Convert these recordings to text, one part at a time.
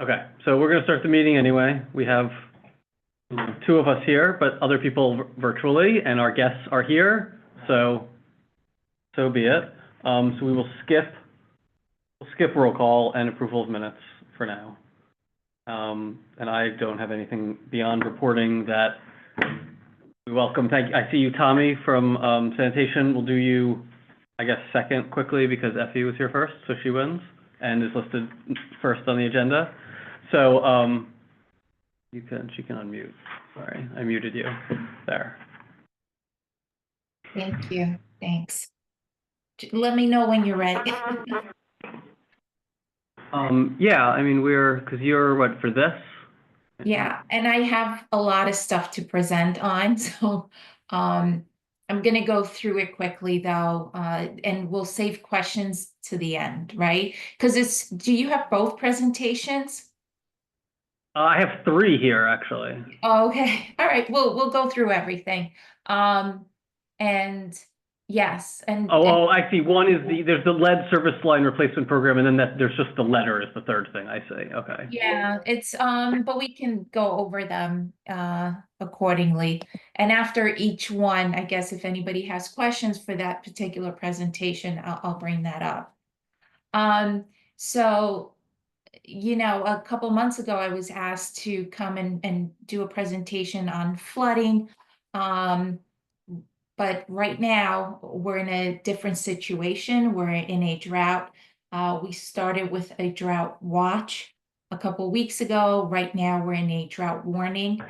Okay, so we're going to start the meeting anyway. We have two of us here, but other people virtually, and our guests are here, so be it. So we will skip roll call and approval of minutes for now. And I don't have anything beyond reporting that we welcome. Thank you. I see you, Tommy, from Sanitation. We'll do you, I guess, second quickly because Effie was here first, so she wins and is listed first on the agenda. So she can unmute. Sorry, I muted you there. Thank you. Thanks. Let me know when you're ready. Yeah, I mean, because you're what, for this? Yeah, and I have a lot of stuff to present on, so I'm gonna go through it quickly though, and we'll save questions to the end, right? Because do you have both presentations? I have three here, actually. Oh, okay. All right. We'll go through everything. And yes, and I see. One is there's the lead service line replacement program, and then there's just the letter is the third thing. I see. Okay. yeah, it's but we can go over them accordingly. And after each one, I guess if anybody has questions for that particular presentation, I'll bring that up. So a couple months ago, I was asked to come and do a presentation on flooding. But right now, we're in a different situation. We're in a drought. We started with a drought watch a couple weeks ago. Right now, we're in a drought warning.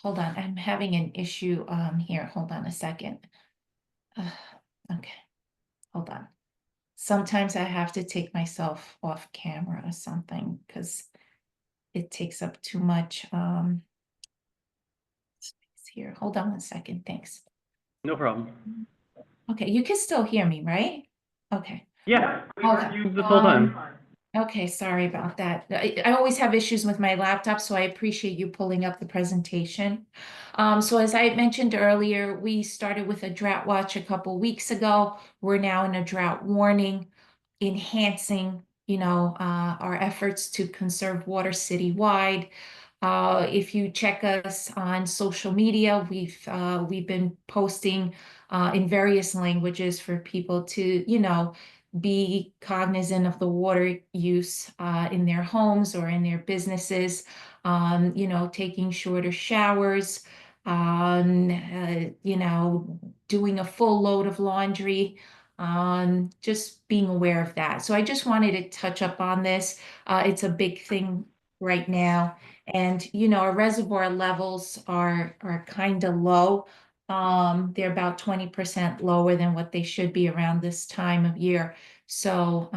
Hold on, I'm having an issue here. Hold on a second. Okay, hold on. Sometimes I have to take myself off camera or something because it takes up too much space here. Hold on one second. Thanks. No problem. Okay, you can still hear me, right? Okay. Yeah, we heard you this whole Um, time. Okay, sorry about that. I always have issues with my laptop, so I appreciate you pulling up the presentation. So as I mentioned earlier, we started with a drought watch a couple weeks ago. We're now in a drought warning, enhancing, our efforts to conserve water citywide. If you check us on social media, we've been posting in various languages for people to, be cognizant of the water use in their homes or in their businesses, taking shorter showers, doing a full load of laundry, just being aware of that. So I just wanted to touch up on this. It's a big thing right now. And, our reservoir levels are kind of low. They're about 20% lower than what they should be around this time of year. So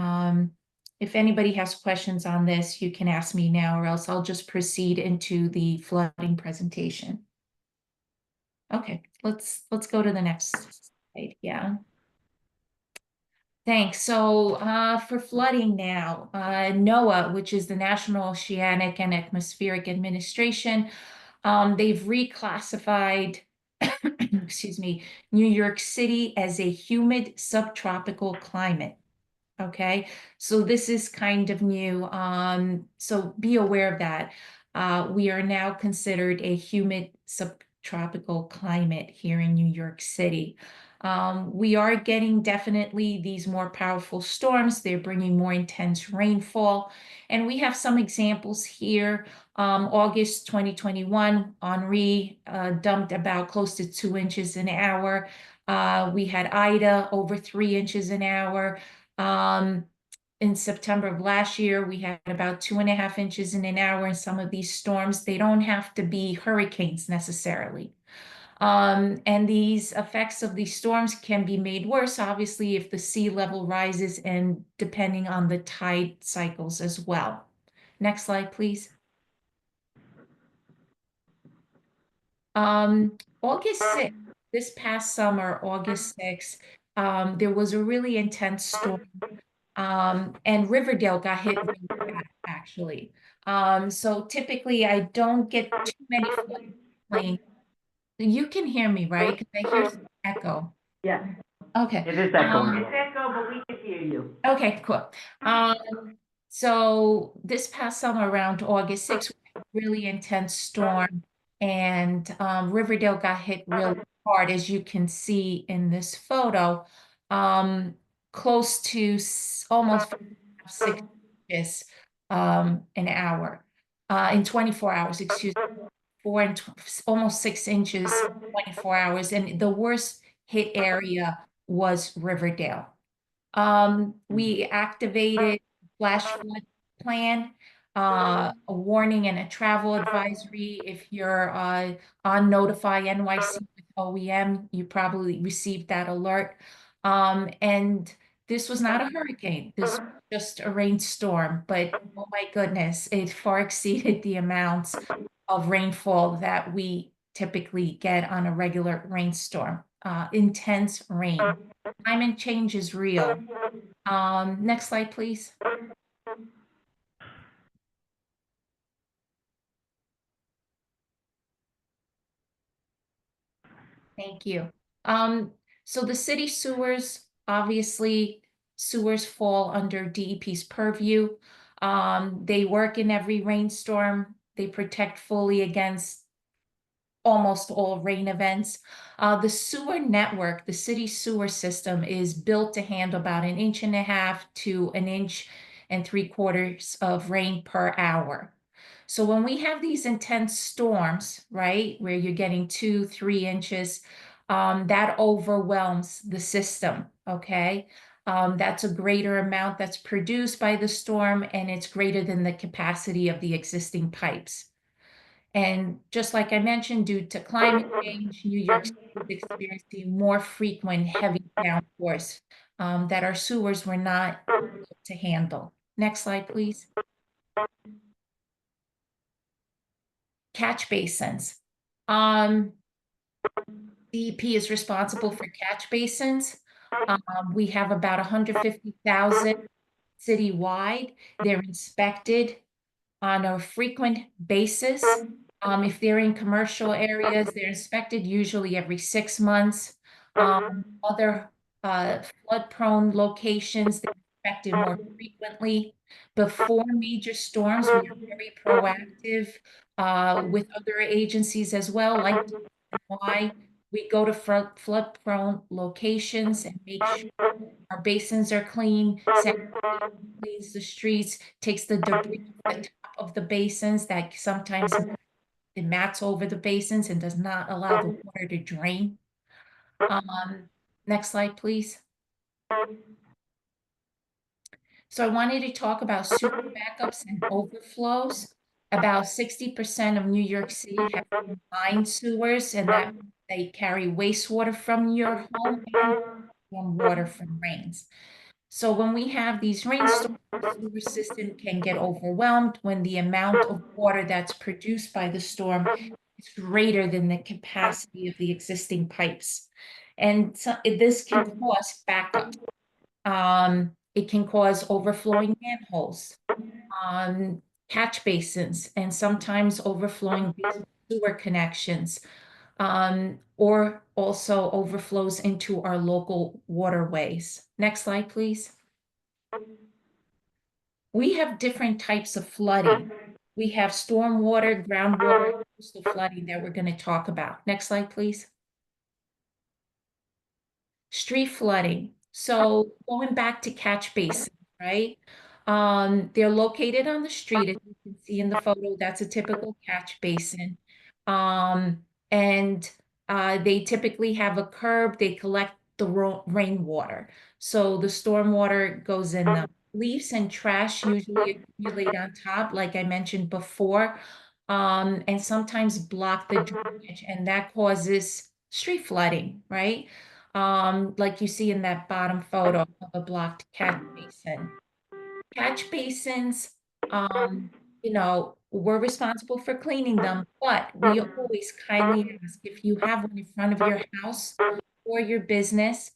if anybody has questions on this, you can ask me now, or else I'll just proceed into the flooding presentation. Okay, let's go to the next slide. Yeah. Thanks. So for flooding now, NOAA, which is the National Oceanic and Atmospheric Administration, they've reclassified excuse me, New York City as a humid subtropical climate. Okay, so this is kind of new. So be aware of that. We are now considered a humid subtropical climate here in New York City. We are getting definitely these more powerful storms. They're bringing more intense rainfall. And we have some examples here. August 2021, Henri dumped about close to 2 inches an hour. We had Ida over 3 inches an hour. In September of last year, we had about 2.5 inches in an hour in some of these storms. They don't have to be hurricanes necessarily. And these effects of these storms can be made worse, obviously, if the sea level rises and depending on the tide cycles as well. Next slide, please. August 6th, this past summer, August 6th, there was a really intense storm. And Riverdale got hit really bad, actually. So typically I don't get too many floodplains. You can hear me, right? Because I hear some echo. Yeah, Okay. It is echoing. it's echo, but we can hear you. Okay, cool. So this past summer around August 6th, we had a really intense storm and Riverdale got hit really hard, as you can see in this photo, um, close to almost 6 inches an hour, in 24 hours, excuse me, almost 6 inches, 24 hours. And the worst hit area was Riverdale. We activated flash flood plan, a warning and a travel advisory. If you're on Notify NYC with OEM, you probably received that alert. And this was not a hurricane. This was just a rainstorm, but oh my goodness, it far exceeded the amounts of rainfall that we typically get on a regular rainstorm. Intense rain. Climate change is real. Next slide, please. Thank you. So the city sewers, obviously, sewers fall under DEP's purview. They work in every rainstorm. They protect fully against almost all rain events. The sewer network, the city sewer system, is built to handle about 1.5 to 1.75 inches of rain per hour. So when we have these intense storms, right, where you're getting 2, 3 inches, that overwhelms the system, okay? That's a greater amount that's produced by the storm, and it's greater than the capacity of the existing pipes. And just like I mentioned, due to climate change, New York City is experiencing more frequent heavy downpours that our sewers were not able to handle. Next slide, please. Catch basins. DEP is responsible for catch basins. We have about 150,000 citywide. They're inspected on a frequent basis. If they're in commercial areas, they're inspected usually every 6 months. Other flood-prone locations, they're inspected more frequently. Before major storms, we are very proactive with other agencies as well, like why we go to flood-prone locations and make sure our basins are clean, cleans the streets, takes the debris off the top of the basins that sometimes it mats over the basins and does not allow the water to drain. Next slide, please. So I wanted to talk about sewer backups and overflows. About 60% of New York City have combined sewers, and that they carry wastewater from your home and warm water from rains. So when we have these rainstorms, the sewer system can get overwhelmed when the amount of water that's produced by the storm is greater than the capacity of the existing pipes. And so this can cause backup. It can cause overflowing manholes, catch basins, and sometimes overflowing sewer connections, or also overflows into our local waterways. Next slide, please. We have different types of flooding. We have stormwater, groundwater, coastal flooding that we're going to talk about. Next slide, please. Street flooding. So going back to catch basins, right? They're located on the street, as you can see in the photo. That's a typical catch basin. And they typically have a curb. They collect the rainwater. So the stormwater goes in them. Leaves and trash usually accumulate on top, like I mentioned before, and sometimes block the drainage, and that causes street flooding, right? Like you see in that bottom photo of a blocked catch basin. Catch basins, we're responsible for cleaning them, but we always kindly ask if you have one in front of your house or your business,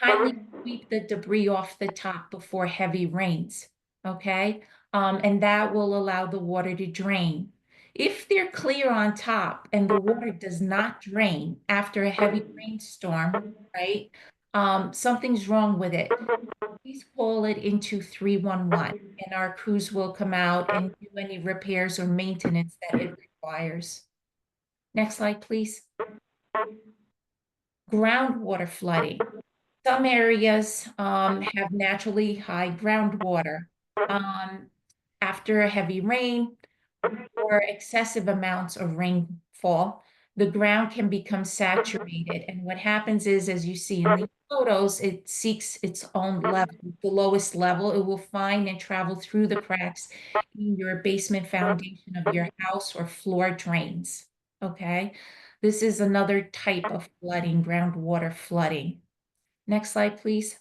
kindly sweep the debris off the top before heavy rains, okay? And that will allow the water to drain. If they're clear on top and the water does not drain after a heavy rainstorm, right? something's wrong with it, please call it into 311, and our crews will come out and do any repairs or maintenance that it requires. Next slide, please. Groundwater flooding. Some areas have naturally high groundwater. After a heavy rain or excessive amounts of rainfall, the ground can become saturated. And what happens is, as you see in the photos, it seeks its own level, the lowest level. It will find and travel through the cracks in your basement foundation of your house or floor drains. Okay, this is another type of flooding, groundwater flooding. Next slide, please.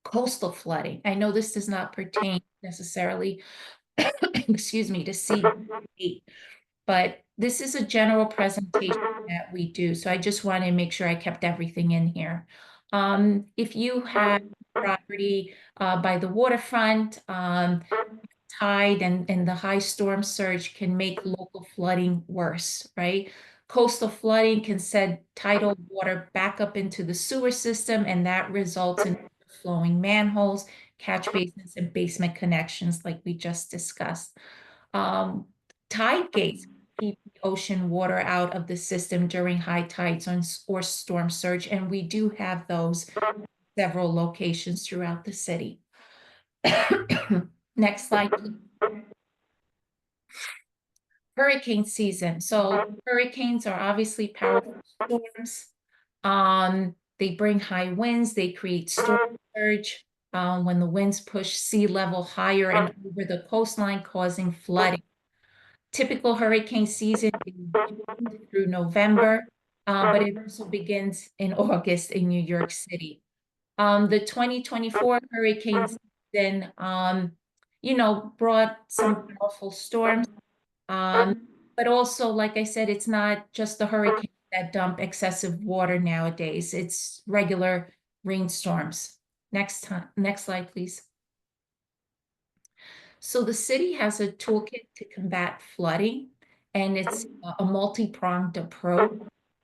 Coastal flooding. I know this does not pertain necessarily, excuse me, to C8, but this is a general presentation that we do. So I just want to make sure I kept everything in here. If you have property by the waterfront, tide and the high storm surge can make local flooding worse, right? Coastal flooding can send tidal water back up into the sewer system, and that results in flowing manholes, catch basins, and basement connections like we just discussed. Tide gates keep the ocean water out of the system during high tides or storm surge, and we do have those several locations throughout the city. Next slide, please. Hurricane season. So hurricanes are obviously powerful storms. They bring high winds, they create storm surge when the winds push sea level higher and over the coastline, causing flooding. Typical hurricane season is June through November, but it also begins in August in New York City. The 2024 hurricane season, brought some powerful storms. But also, like I said, it's not just the hurricanes that dump excessive water nowadays. It's regular rainstorms. Next slide, please. So the city has a toolkit to combat flooding, and it's a multi-pronged approach,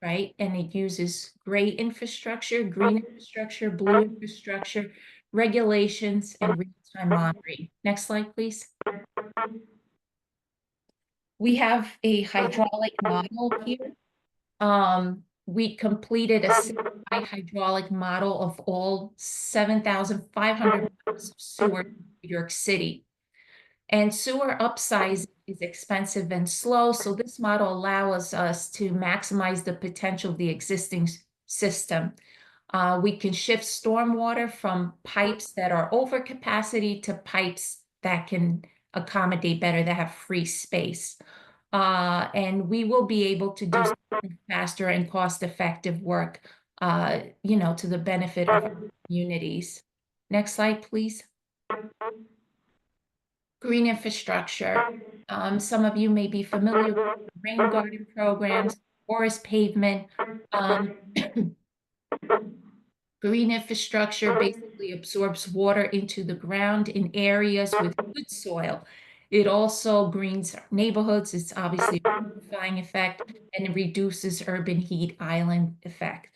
right? And it uses gray infrastructure, green infrastructure, blue infrastructure, regulations, and real-time monitoring. Next slide, please. We have a hydraulic model here. We completed a hydraulic model of all 7,500 miles of sewer in New York City. And sewer upsize is expensive and slow, so this model allows us to maximize the potential of the existing system. We can shift stormwater from pipes that are over capacity to pipes that can accommodate better, that have free space. And we will be able to do faster and cost-effective work, to the benefit of our communities. Next slide, please. Green infrastructure. Some of you may be familiar with rain garden programs, forest pavement. Green infrastructure basically absorbs water into the ground in areas with good soil. It also greens neighborhoods. It's obviously a beautifying effect, and it reduces urban heat island effect.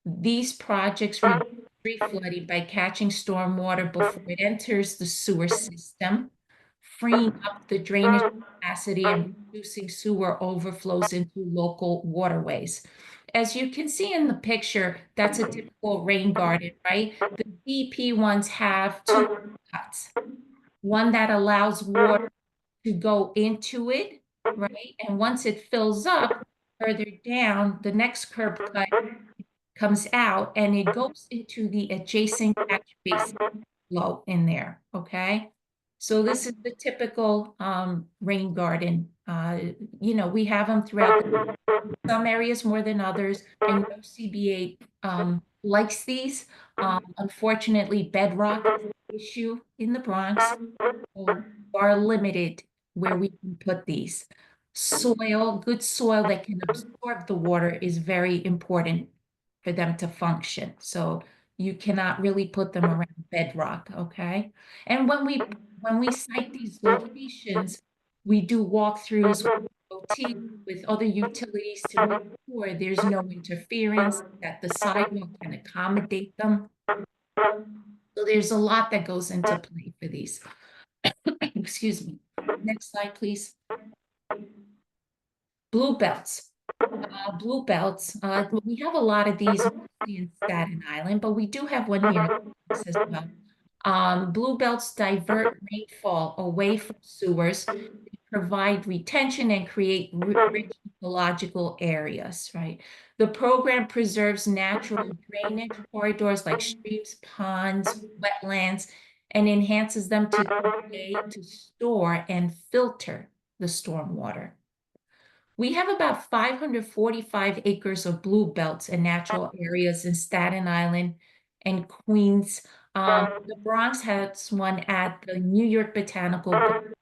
These projects reduce street flooding by catching stormwater before it enters the sewer system, freeing up the drainage capacity and reducing sewer overflows into local waterways. As you can see in the picture, that's a typical rain garden, right? The DP ones have two cuts. One that allows water to go into it, right? And once it fills up, further down, the next curb cut comes out and it goes into the adjacent catch basin flow in there, okay? So this is the typical rain garden. We have them throughout some areas more than others. I know CBA likes these. Unfortunately, bedrock is an issue in the Bronx. So we are limited where we can put these. Soil, good soil that can absorb the water is very important for them to function. So you cannot really put them around bedrock, okay? And when we cite these locations, we do walkthroughs, we go DOT with other utilities to make sure there's no interference, that the sidewalk can accommodate them. So there's a lot that goes into play for these. Excuse me. Next slide, please. Blue belts. Blue belts, we have a lot of these mostly in Staten Island, but we do have one here as well. Blue belts divert rainfall away from sewers, provide retention and create rich ecological areas, right? The program preserves natural drainage corridors like streams, ponds, wetlands, and enhances them to store and filter the stormwater. We have about 545 acres of blue belts and natural areas in Staten Island and Queens. The Bronx has one at the New York Botanical Garden.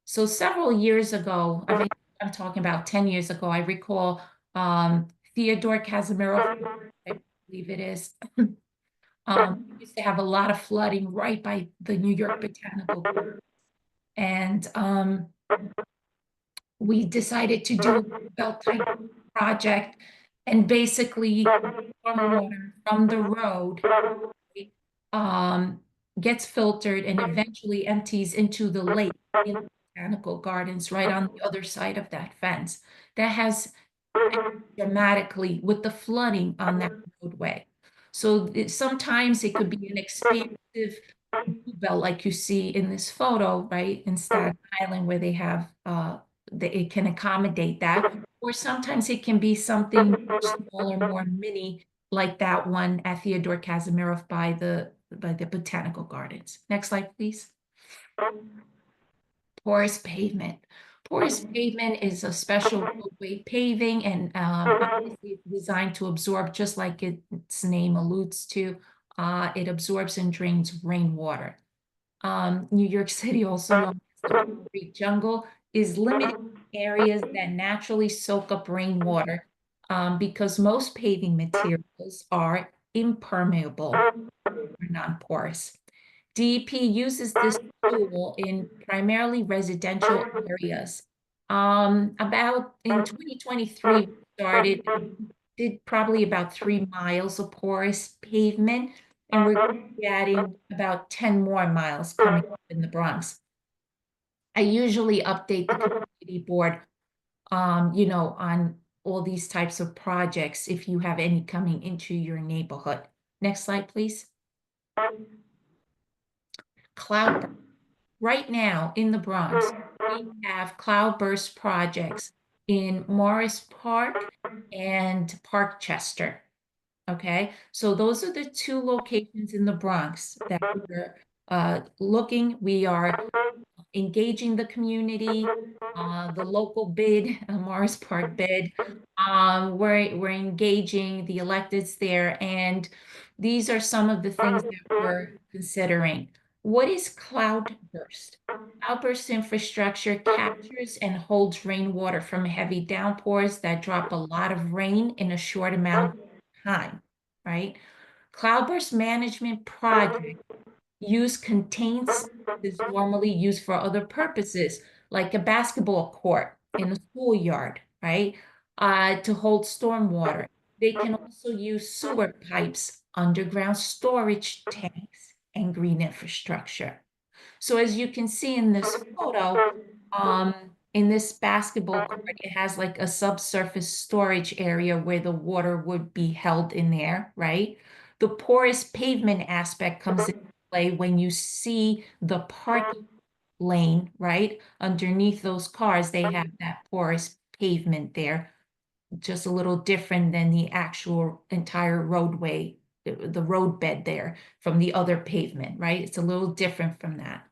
So several years ago, I mean, I'm talking about 10 years ago, I recall Theodore Casimiro, I believe it is, used to have a lot of flooding right by the New York Botanical Garden. And we decided to do a belt type project and basically stormwater from the road gets filtered and eventually empties into the lake in the botanical gardens right on the other side of that fence. That has dramatically with the flooding on that roadway. So sometimes it could be an expansive belt like you see in this photo, right, in Staten Island where they have it can accommodate that. Or sometimes it can be something smaller, more mini, like that one at Theodore Casimiro by the Botanical Gardens. Next slide, please. Porous pavement. Porous pavement is a special roadway paving and obviously it's designed to absorb, just like its name alludes to, it absorbs and drains rainwater. New York City, also known as the concrete jungle, is limited areas that naturally soak up rainwater because most paving materials are impermeable or non-porous. DEP uses this tool in primarily residential areas. About in 2023, we did probably about 3 miles of porous pavement, and we're going to be adding about 10 more miles coming up in the Bronx. I usually update the community board, on all these types of projects if you have any coming into your neighborhood. Next slide, please. Cloudburst. Right now in the Bronx, we have cloudburst projects in Morris Park and Parkchester. Okay, so those are the 2 locations in the Bronx that we're looking. We are engaging the community, the local bid, Morris Park bid. We're engaging the electeds there, and these are some of the things that we're considering. What is cloudburst? Cloudburst infrastructure captures and holds rainwater from heavy downpours that drop a lot of rain in a short amount of time, right? Cloudburst management project use contained spaces normally used for other purposes, like a basketball court in a schoolyard, right? To hold stormwater. They can also use sewer pipes, underground storage tanks, and green infrastructure. So as you can see in this photo, in this basketball court, it has like a subsurface storage area where the water would be held in there, right? The porous pavement aspect comes into play when you see the parking lane, right? Underneath those cars, they have that porous pavement there, just a little different than the actual entire roadway, the roadbed there from the other pavement, right? It's a little different from that.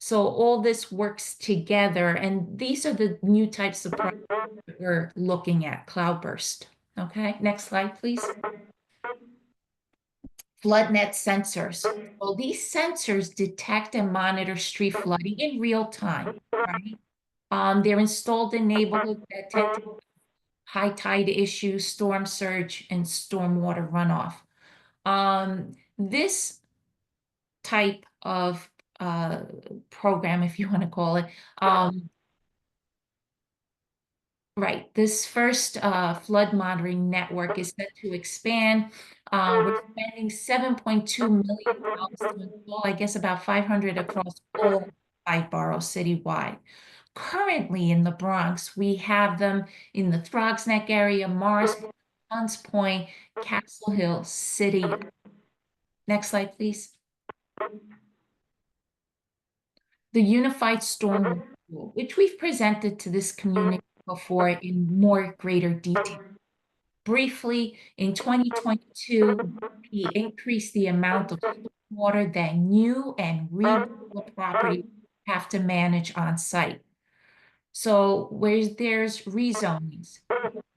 So all this works together, and these are the new types of projects that we're looking at, cloudburst. Okay, next slide, please. FloodNet sensors. Well, these sensors detect and monitor street flooding in real time, right? They're installed in neighborhoods that tend to high tide issues, storm surge, and stormwater runoff. This type of program, if you want to call it, Right. This first flood monitoring network is set to expand. We're spending $7.2 million to install, I guess, about 500 across all 5 boroughs citywide. Currently in the Bronx, we have them in the Throgs Neck area, Morris, Hunts Point, Castle Hill City. Next slide, please. The Unified Storm Rule, which we've presented to this community before in more greater detail. Briefly, in 2022, we increased the amount of water that new and rebuilt property have to manage on site. So where there's rezonings,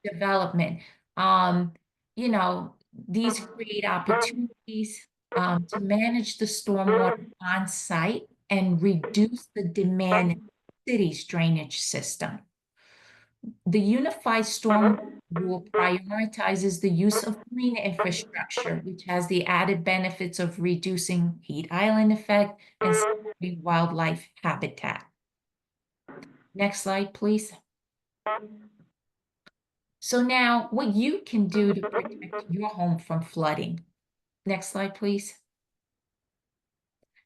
development, um, you know, these create opportunities to manage the stormwater on site and reduce the demand in the city's drainage system. The Unified Storm Rule prioritizes the use of green infrastructure, which has the added benefits of reducing heat island effect and supporting wildlife habitat. Next slide, please. So now what you can do to protect your home from flooding. Next slide, please.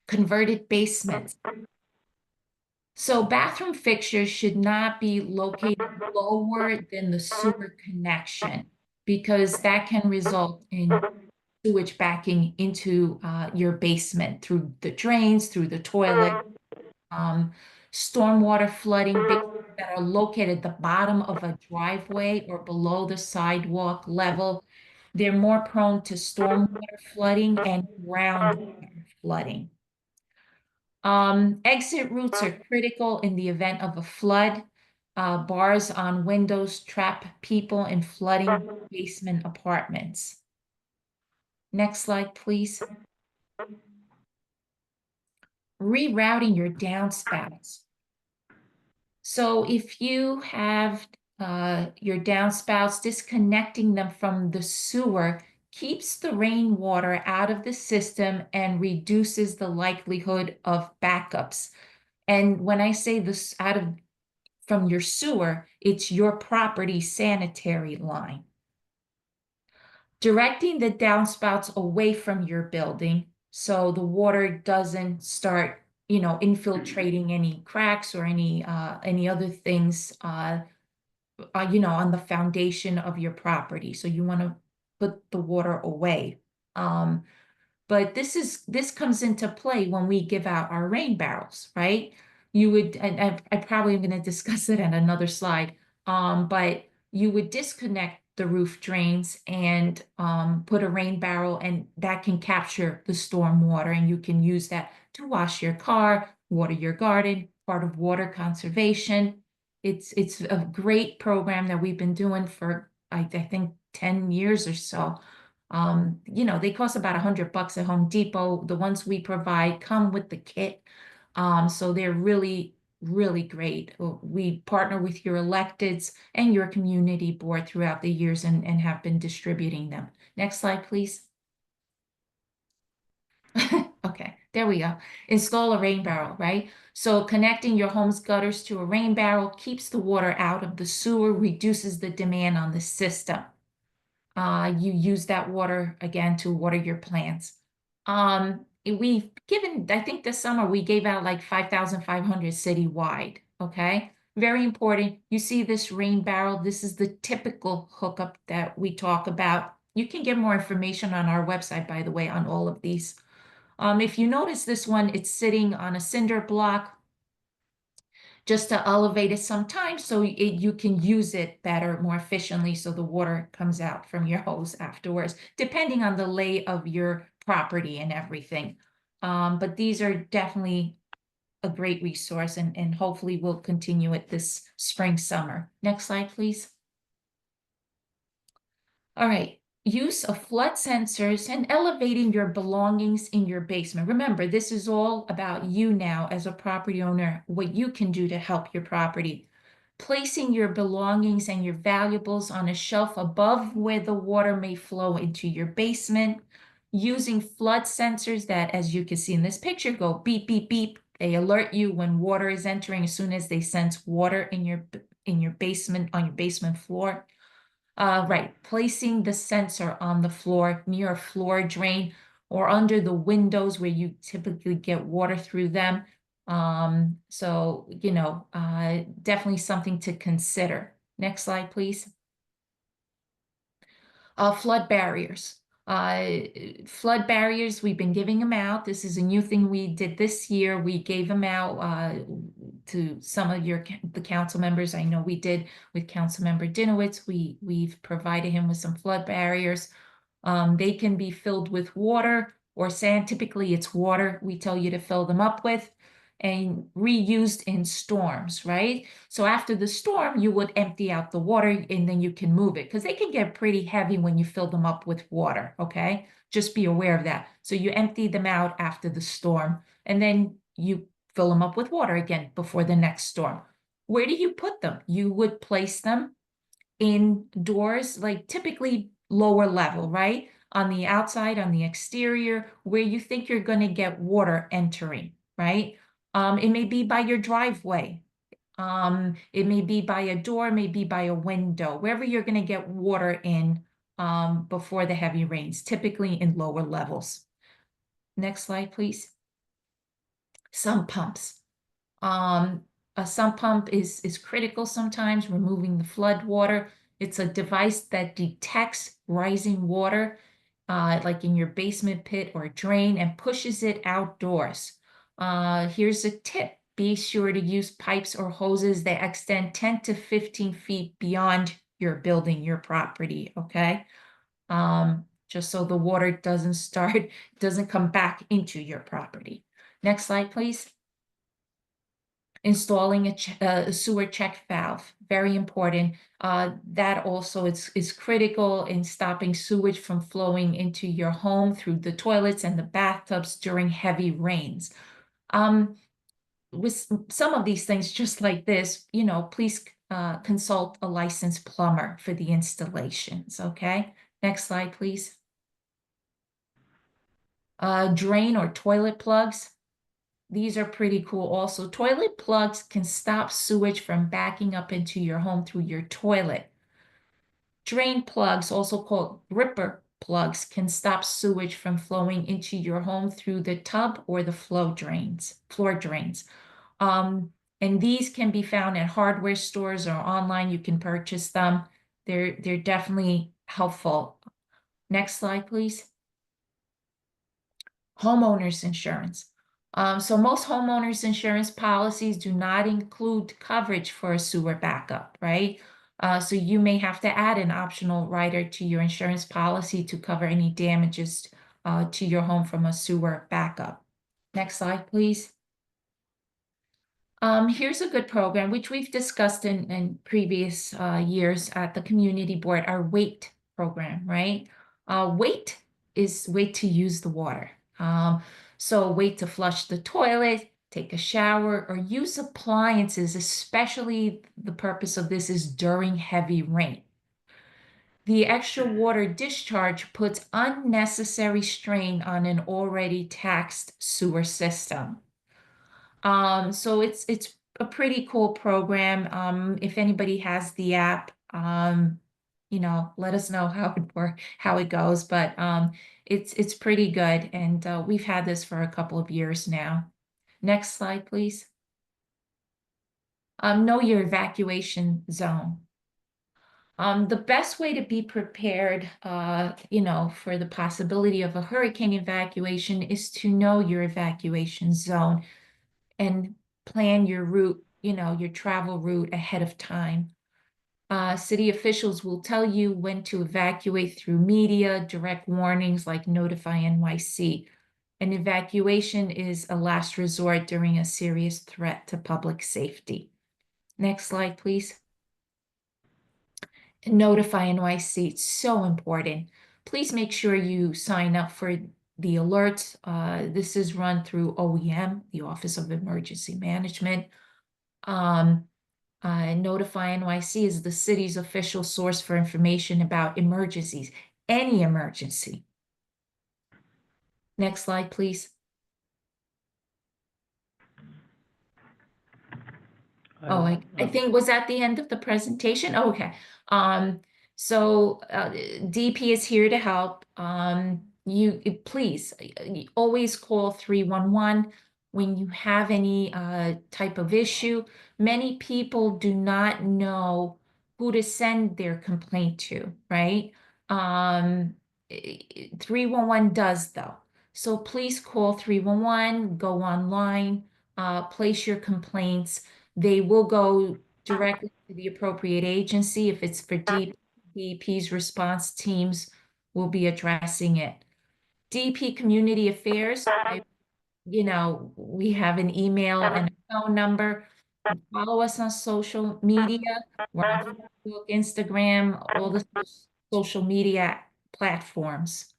Converted basements. So bathroom fixtures should not be located lower than the sewer connection because that can result in sewage backing into your basement through the drains, through the toilet. Stormwater flooding basements that are located at the bottom of a driveway or below the sidewalk level, they're more prone to stormwater flooding and groundwater flooding. Exit routes are critical in the event of a flood. Bars on windows trap people in flooding basement apartments. Next slide, please. Rerouting your downspouts. So if you have your downspouts, disconnecting them from the sewer keeps the rainwater out of the system and reduces the likelihood of backups. And when I say this from your sewer, it's your property sanitary line. Directing the downspouts away from your building so the water doesn't start, infiltrating any cracks or any other things, on the foundation of your property. So you want to put the water away. But this comes into play when we give out our rain barrels, right? You would, and I probably am going to discuss it in another slide, but you would disconnect the roof drains and put a rain barrel, and that can capture the storm water, and you can use that to wash your car, water your garden, part of water conservation. It's a great program that we've been doing for, I think, 10 years or so. They cost about $100 at Home Depot. The ones we provide come with the kit. So they're really, really great. We partner with your electeds and your community board throughout the years and have been distributing them. Next slide, please. Okay, there we go. Install a rain barrel, right? So connecting your home's gutters to a rain barrel keeps the water out of the sewer, reduces the demand on the system. You use that water again to water your plants. We've given, I think this summer we gave out like 5,500 citywide, okay? Very important. You see this rain barrel, this is the typical hookup that we talk about. You can get more information on our website, by the way, on all of these. If you notice this one, it's sitting on a cinder block just to elevate it sometimes so you can use it better, more efficiently, so the water comes out from your hose afterwards, depending on the lay of your property and everything. But these are definitely a great resource, and hopefully we'll continue it this spring, summer. Next slide, please. All right. Use of flood sensors and elevating your belongings in your basement. Remember, this is all about you now as a property owner, what you can do to help your property. Placing your belongings and your valuables on a shelf above where the water may flow into your basement. Using flood sensors that, as you can see in this picture, go beep, beep, beep. They alert you when water is entering as soon as they sense water in your in your basement, on your basement floor. Right, placing the sensor on the floor near a floor drain or under the windows where you typically get water through them. So, definitely something to consider. Next slide, please. Flood barriers. Flood barriers, we've been giving them out. This is a new thing we did this year. We gave them out to some of the council members. I know we did with Councilmember Dinowitz. We've provided him with some flood barriers. They can be filled with water or sand. Typically, it's water we tell you to fill them up with, and reused in storms, right? So after the storm, you would empty out the water and then you can move it because they can get pretty heavy when you fill them up with water, okay? Just be aware of that. So you empty them out after the storm and then you fill them up with water again before the next storm. Where do you put them? You would place them indoors, like typically lower level, right? On the outside, on the exterior, where you think you're going to get water entering, right? It may be by your driveway. It may be by a door, maybe by a window, wherever you're going to get water in before the heavy rains, typically in lower levels. Next slide, please. Sump pumps. A sump pump is critical sometimes, removing the flood water. It's a device that detects rising water, like in your basement pit or drain, and pushes it outdoors. Here's a tip. Be sure to use pipes or hoses that extend 10 to 15 feet beyond your building, your property, okay? Just so the water doesn't come back into your property. Next slide, please. Installing a sewer check valve, very important. That also is critical in stopping sewage from flowing into your home through the toilets and the bathtubs during heavy rains. With some of these things, just like this, please consult a licensed plumber for the installations, okay? Next slide, please. Drain or toilet plugs. These are pretty cool also. Toilet plugs can stop sewage from backing up into your home through your toilet. Drain plugs, also called gripper plugs, can stop sewage from flowing into your home through the tub or the floor drains. And these can be found at hardware stores or online. You can purchase them. They're definitely helpful. Next slide, please. Homeowners insurance. So most homeowners insurance policies do not include coverage for a sewer backup, right? So you may have to add an optional rider to your insurance policy to cover any damages to your home from a sewer backup. Next slide, please. Here's a good program, which we've discussed in previous years at the community board, our WAIT program, right? WAIT is wait to use the water. So wait to flush the toilet, take a shower, or use appliances, especially the purpose of this is during heavy rain. The extra water discharge puts unnecessary strain on an already taxed sewer system. So it's a pretty cool program. If anybody has the app, let us know how it goes. But it's pretty good, and we've had this for a couple of years now. Next slide, please. Know your evacuation zone. The best way to be prepared, for the possibility of a hurricane evacuation is to know your evacuation zone and plan your route, your travel route ahead of time. City officials will tell you when to evacuate through media, direct warnings like Notify NYC. An evacuation is a last resort during a serious threat to public safety. Next slide, please. Notify NYC, it's so important. Please make sure you sign up for the alerts. This is run through OEM, the Office of Emergency Management. Notify NYC is the city's official source for information about emergencies, any emergency. Next slide, please. Oh, I think was at the end of the presentation. Oh, okay. So DP is here to help. Please always call 311 when you have any type of issue. Many people do not know who to send their complaint to, right? 311 does though. So please call 311, go online, place your complaints. They will go directly to the appropriate agency. If it's for DP's response teams will be addressing it. DP Community Affairs, we have an email and a phone number. Follow us on social media. We're on Facebook, Instagram, all the social media platforms.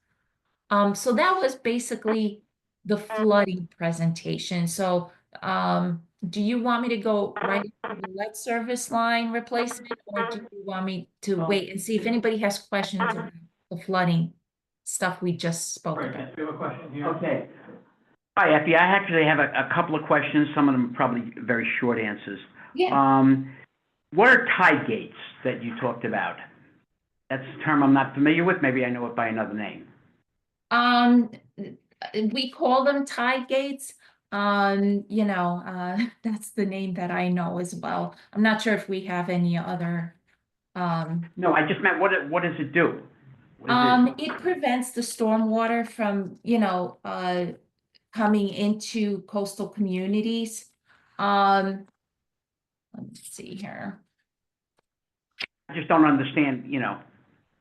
So that was basically the flooding presentation. So do you want me to go right into the lead service line replacement, or do you want me to wait and see if anybody has questions about the flooding stuff we just spoke Right, about? yes, we have a question here. Okay. Hi, Effie. I actually have a couple of questions. Some of them probably very short answers. Yeah. What are tide gates that you talked about? That's a term I'm not familiar with. Maybe I know it by another name. We call them tide gates. That's the name that I know as well. I'm not sure if we have any other. No, I just meant what does it do? What is It prevents the stormwater from, coming into coastal communities. Let me see here. I just don't understand,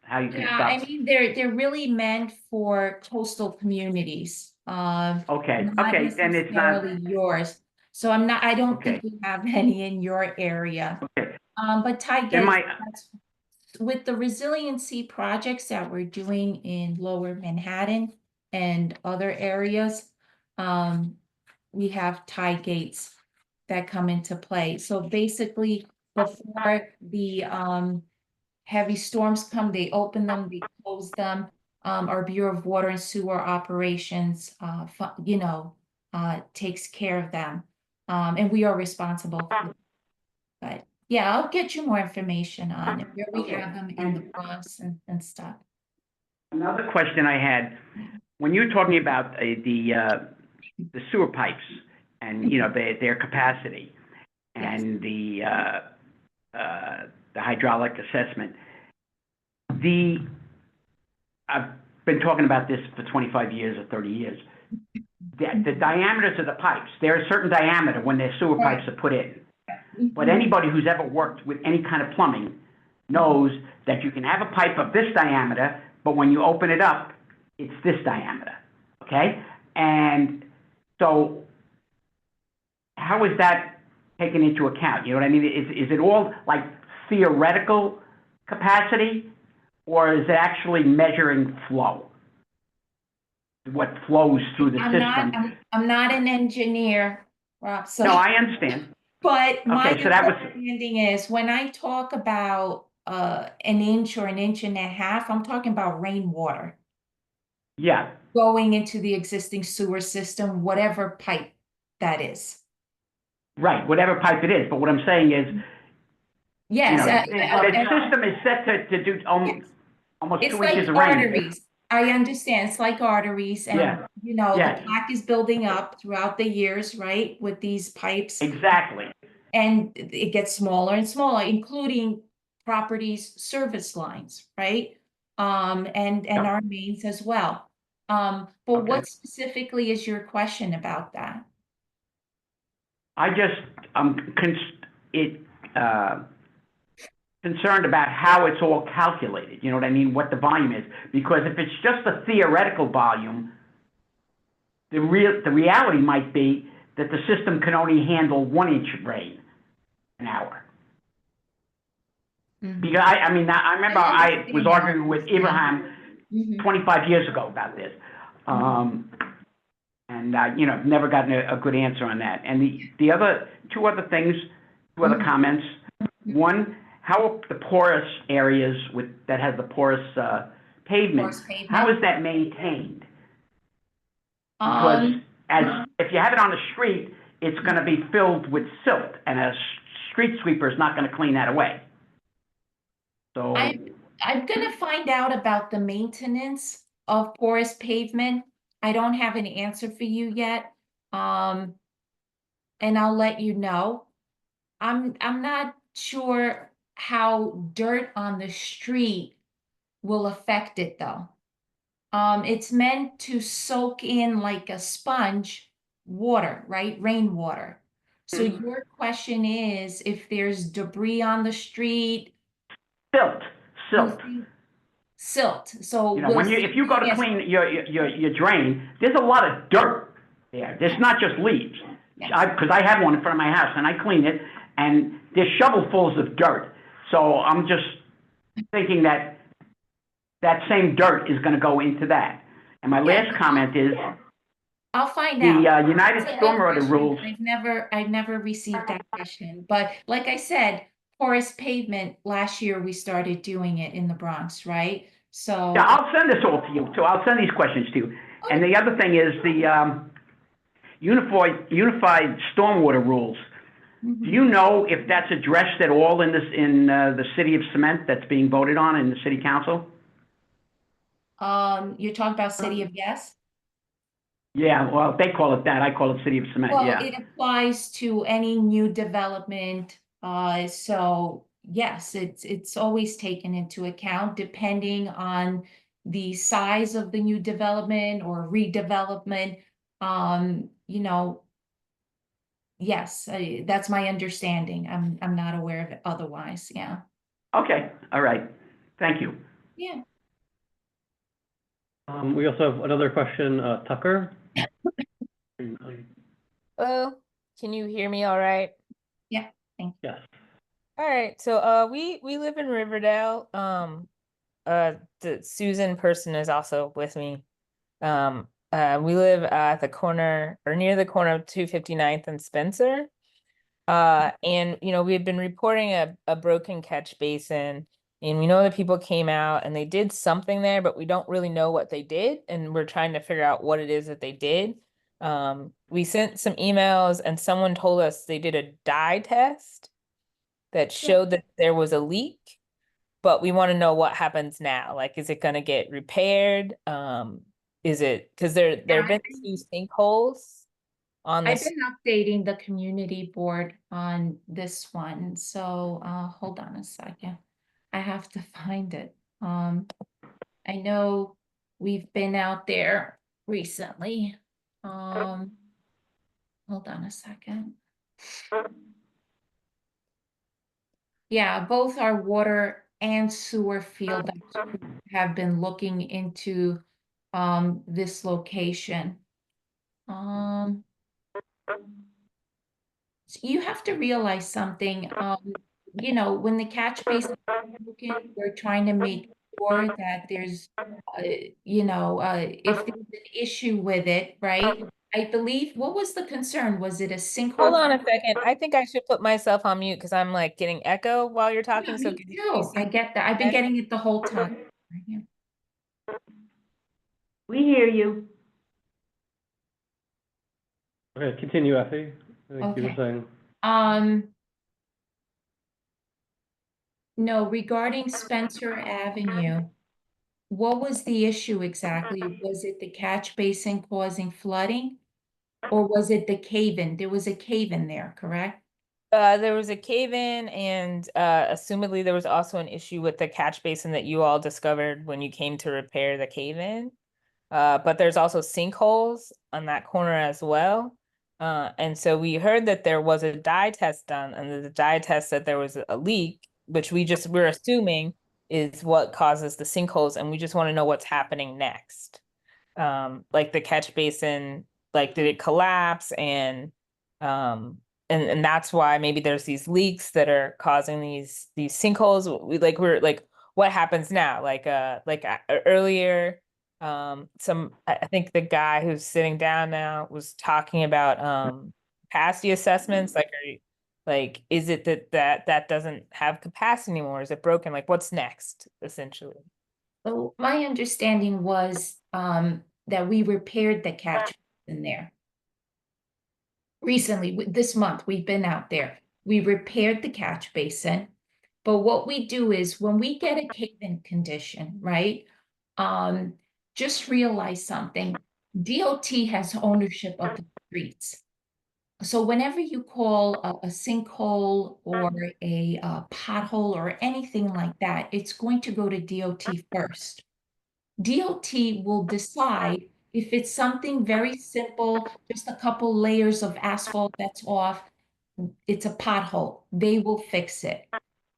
how you can Yeah, stop. I mean, they're really meant for coastal communities. Okay, Not okay, then it's not, necessarily yours. So I don't think Okay. we have any in your area. okay. But tide Then gates, my, with the resiliency projects that we're doing in Lower Manhattan and other areas, we have tide gates that come into play. So basically, before the heavy storms come, they open them, they close them. Our Bureau of Water and Sewer Operations, takes care of them. And we are responsible for. But yeah, I'll get you more information on it, where we Okay. have them in the bus and stuff. another question I had, when you were talking about the sewer pipes and, their capacity and the hydraulic assessment, I've been talking about this for 25 years or 30 years. The diameters of the pipes, they're a certain diameter when their sewer pipes are put in. But anybody who's ever worked with any kind of plumbing knows that you can have a pipe of this diameter, but when you open it up, it's this diameter, okay? And so how is that taken into account? You know what I mean? Is it all like theoretical capacity, or is it actually measuring flow? What flows through the system? I'm not an engineer, Rob, so. No, I understand. But my Okay, so that was, understanding is when I talk about an inch or an inch and a half, I'm talking about rainwater yeah, going into the existing sewer system, whatever pipe that is. right, whatever pipe it is. But what I'm saying is, Yes, the system is set to do almost it's 2 like inches of rain. arteries. I understand. It's like arteries, and Yeah. the plaque is building up throughout the years, right, with these pipes. Exactly. And it gets smaller and smaller, including properties service lines, right? And Yep. our mains as well. But Okay. what specifically is your question about that? I'm concerned about how it's all calculated. You know what I mean? What the volume is, because if it's just a theoretical volume, the reality might be that the system can only handle 1 inch of rain an hour. Because I remember I was arguing with Abraham 25 years ago about this. And never gotten a good answer on that. And the other two other comments. One, how the porous areas that have the porous pavement, how is that maintained? Because if you have it on the street, it's going to be filled with silt, and a street sweeper is not gonna clean that away. So, I'm gonna find out about the maintenance of porous pavement. I don't have an answer for you yet. And I'll let you know. I'm not sure how dirt on the street will affect it though. It's meant to soak in like a sponge water, right? Rainwater. So your question is if there's debris on the street, silt, you silt. think silt. So You know, when if you go to yes, clean your drain, there's a lot of dirt there. There's not just leaves. yes. Because I have one in front of my house, and I clean it, and there's shovelfuls of dirt. So I'm just thinking that that same dirt is gonna go into that. And my last comment is, I'll find the out. United It's a good Stormwater question. rules, I've never received that question, but like I said, porous pavement, last year we started doing it in the Bronx, right? So, yeah, I'll send this all to you, too. I'll send these questions to you. And the other thing is the unified stormwater rules. Do you know if that's addressed at all in the city of Cement that's being voted on in the city council? you're talking about City of Yes? Yeah, well, they call it that. I call it City of Cement, Well, yeah. it applies to any new development, so yes, it's always taken into account depending on the size of the new development or redevelopment. You know, yes, that's my understanding. I'm not aware of it otherwise, yeah. Okay, all right. Thank you. Yeah. We also have another question, Tucker. Hello, can you hear me all right? Yeah, thank you. Yes. All right, so we live in Riverdale. The Susan person is also with me. We live at the corner or near the corner of 259th and Spencer. And you know, we had been reporting a broken catch basin, and we know that people came out and they did something there, but we don't really know what they did, and we're trying to figure out what it is that they did. We sent some emails and someone told us they did a dye test that showed that there was a leak, but we want to know what happens now. Like, is it going to get repaired? Is it because there have been two sinkholes on I've this? been updating the community board on this one, so hold on a second. I have to find it. I know we've been out there recently. Hold on a second. Yeah, both our water and sewer field have been looking into this location. So you have to realize something, you know, when the catch basin is broken, we're trying to make sure that there's, you know, if there's an issue with it, right? I believe, what was the concern? Was it a sinkhole? Hold on a second. I think I should put myself on mute because I'm like getting echo while you're talking. Yeah, So me can you too. please I get that. I've been getting it the whole time. We hear you. Okay, continue, Effie. I think you were Okay. saying. No, regarding Spencer Avenue, what was the issue exactly? Was it the catch basin causing flooding? Or was it the cave-in? There was a cave-in there, correct? There was a cave-in, and assumedly there was also an issue with the catch basin that you all discovered when you came to repair the cave-in. But there's also sinkholes on that corner as well. And so we heard that there was a dye test done, and the dye test said there was a leak, which we're assuming is what causes the sinkholes, and we just want to know what's happening next. Like the catch basin, like did it collapse, and that's why maybe there's these leaks that are causing these sinkholes. We're like, what happens now? Earlier, I think the guy who's sitting down now was talking about capacity assessments. Is it that doesn't have capacity anymore? Is it broken? Like, what's next, essentially? So my understanding was that we repaired the catch in there. Recently, this month, we've been out there. We repaired the catch basin. But what we do is when we get a cave-in condition, right? Just realize something. DOT has ownership of the streets. So whenever you call a sinkhole or a pothole or anything like that, it's going to go to DOT first. DOT will decide if it's something very simple, just a couple layers of asphalt that's off, it's a pothole, they will fix it.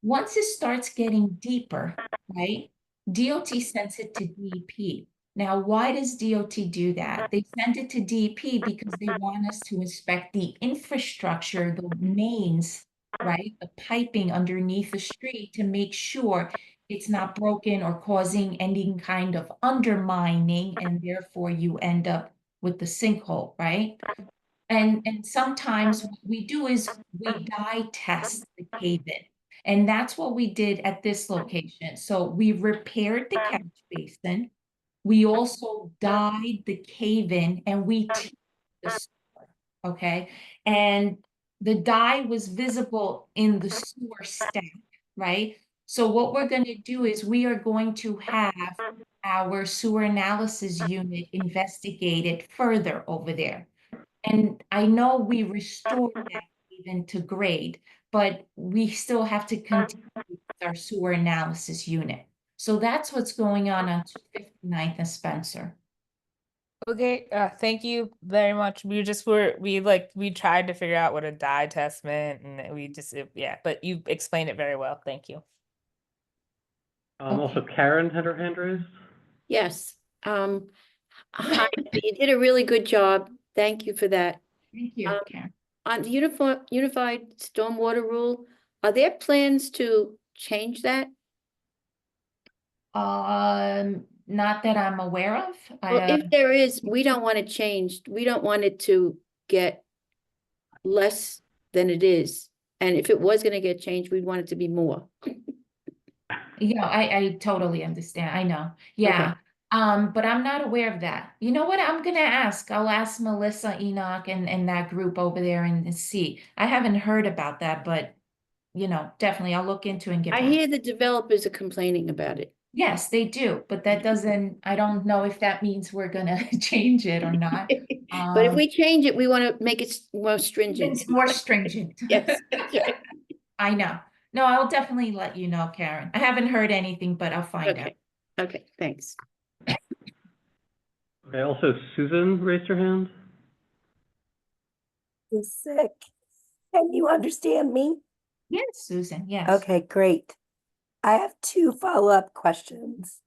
Once it starts getting deeper, right, DOT sends it to DEP. Now, why does DOT do that? They send it to DEP because they want us to inspect the infrastructure, the mains, right, the piping underneath the street to make sure it's not broken or causing any kind of undermining, and therefore you end up with the sinkhole, right? And sometimes what we do is we dye test the cave-in. And that's what we did at this location. So we repaired the catch basin. We also dyed the cave-in and we teed the sewer, okay? And the dye was visible in the sewer stack, right? So what we're going to do is we are going to have our sewer analysis unit investigate it further over there. And I know we restored that even to grade, but we still have to continue with our sewer analysis unit. So that's what's going on 259th and Spencer. Okay, thank you very much. We tried to figure out what a dye test meant and yeah, but you explained it very well. Thank you. Also Karen had her hand raised. Yes. Hi, you did a really good job. Thank you for that. Thank you, Karen. On the unified stormwater rule, are there plans to change that? Not that I'm aware of. Well, if there is, we don't want it changed. We don't want it to get less than it is. And if it was gonna get changed, we'd want it to be more. Yeah, I totally understand. I know. Yeah. But I'm not aware of that. You know what? I'm gonna ask. I'll ask Melissa, Enoch, and that group over there and see. I haven't heard about that, but you know, definitely I'll look into and get I back. hear the developers are complaining about it. Yes, they do, but that doesn't, I don't know if that means we're gonna change it or not. But if we change it, we want to make it more stringent. It's more stringent. Yes, that's right. I know. No, I'll definitely let you know, Karen. I haven't heard anything, but I'll find out. Okay, okay, thanks. Okay, also Susan raised her hand. Is sick. Can you understand me? Yes, Susan, yes. Okay, great. I have two follow-up questions.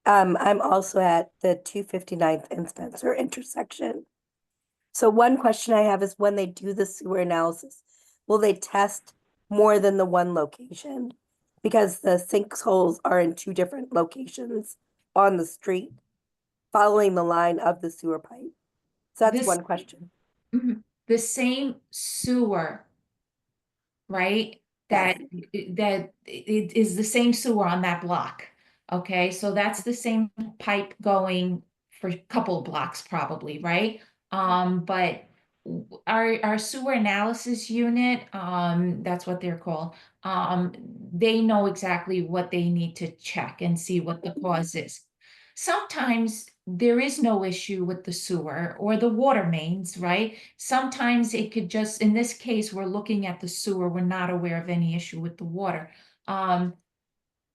I'm also at the 259th and Spencer intersection. So one question I have is when they do the sewer analysis, will they test more than the one location? Because the sinkholes are in two different locations on the street, following the line of the sewer pipe. So that's This- one question. The same sewer, right? That it is the same sewer on that block. Okay, so that's the same pipe going for a couple of blocks probably, right? But our sewer analysis unit, that's what they're called. They know exactly what they need to check and see what the cause is. Sometimes there is no issue with the sewer or the water mains, right? Sometimes it could just, in this case, we're looking at the sewer, we're not aware of any issue with the water.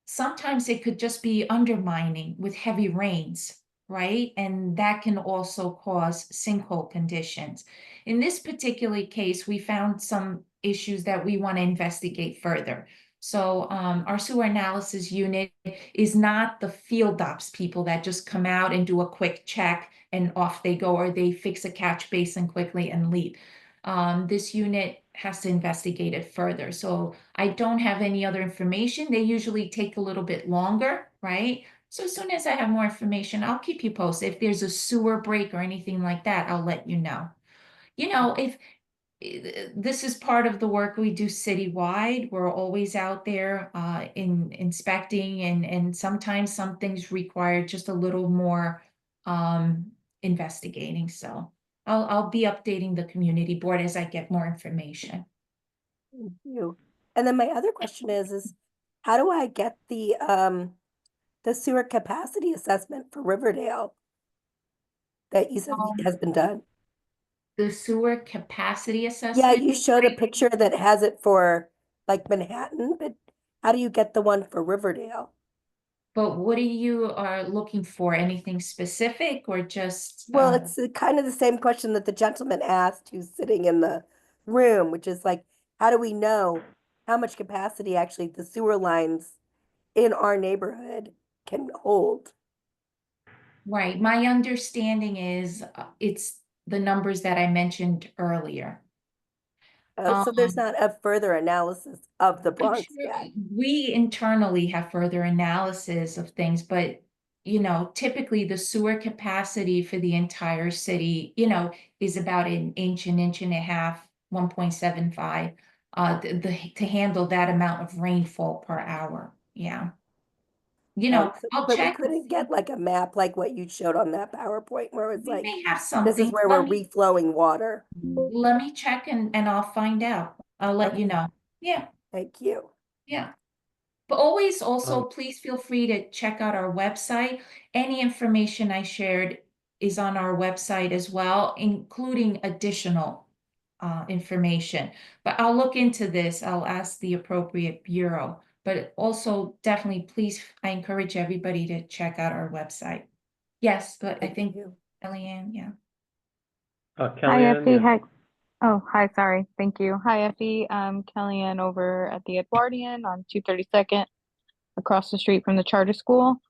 Sometimes it could just be undermining with heavy rains, right? And that can also cause sinkhole conditions. In this particular case, we found some issues that we want to investigate further. So our sewer analysis unit is not the field ops people that just come out and do a quick check and off they go, or they fix a catch basin quickly and leave. This unit has to investigate it further. So I don't have any other information. They usually take a little bit longer, right? So as soon as I have more information, I'll keep you posted. If there's a sewer break or anything like that, I'll let you know. You know, if this is part of the work we do citywide, we're always out there in inspecting, and sometimes some things require just a little more investigating. So I'll be updating the community board as I get more information. Thank you. And then my other question is how do I get the sewer capacity assessment for Riverdale that you said Um, has been done? The sewer capacity Yeah, assessment. you showed a picture that has it for like Manhattan, but how do you get the one for Riverdale? But what are you are looking for? Anything specific or just, Well, it's kind of the same question that the gentleman asked who's sitting in the room, which is like, how do we know how much capacity actually the sewer lines in our neighborhood can hold? right? My understanding is it's the numbers that I mentioned earlier. So there's Um, not a further analysis of the I'm Bronx sure yet. we internally have further analysis of things, but typically the sewer capacity for the entire city, is about an inch and a half, 1.75, to handle that amount of rainfall per hour. Yeah. I'll But we check. couldn't get like a map like what you showed on that PowerPoint where it's We like, may have this is something. where we're reflowing water. Let me check and I'll find out. I'll let you Okay. know. Yeah, Thank you. yeah. But always also, Um, please feel free to check out our website. Any information I shared is on our website as well, including additional information. But I'll look into this. I'll ask the appropriate bureau. But also, definitely, please, I encourage everybody to check out our website. Yes, but I Thank think you. Kellyanne, yeah. Hi, Kellyanne, Effie. yeah. Hi. Oh, hi. Sorry. Thank you. Hi, Effie. Kellyanne over at the Edwardian on 232nd, across the street from the charter school.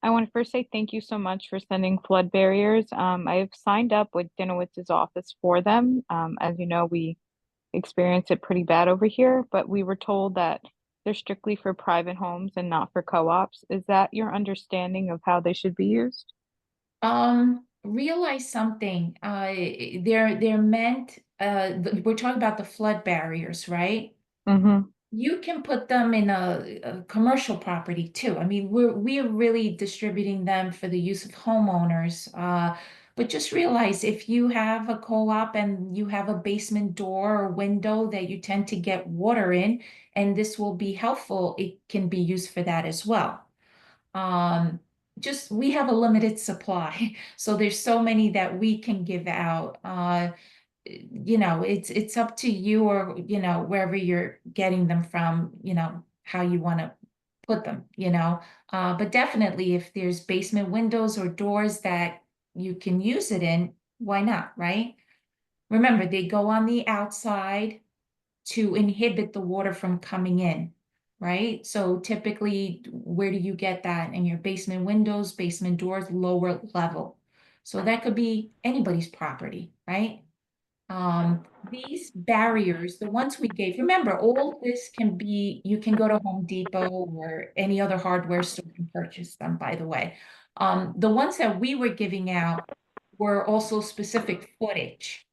I want to first say thank you so much for sending flood barriers. I've signed up with Dinowitz's office for them. As you know, we experience it pretty bad over here, but we were told that they're strictly for private homes and not for co-ops. Is that your understanding of how they should be used? Realize something. They're meant. We're talking about the flood barriers, right? Mm-hmm. You can put them in a commercial property too. I mean, we're really distributing them for the use of homeowners. But just realize if you have a co-op and you have a basement door or window that you tend to get water in, and this will be helpful, it can be used for that as well. Um, just we have a limited supply, so there's so many that we can give out. It's up to you or wherever you're getting them from, how you want to put them. But definitely if there's basement windows or doors that you can use it in, why not, right? Remember, they go on the outside to inhibit the water from coming in, right? So typically, where do you get that? In your basement windows, basement doors, lower level. So that could be anybody's property, right? These barriers, the ones we gave, remember, all this can be, you can go to Home Depot or any other hardware store and purchase them, by the way. The ones that we were giving out were also specific footage,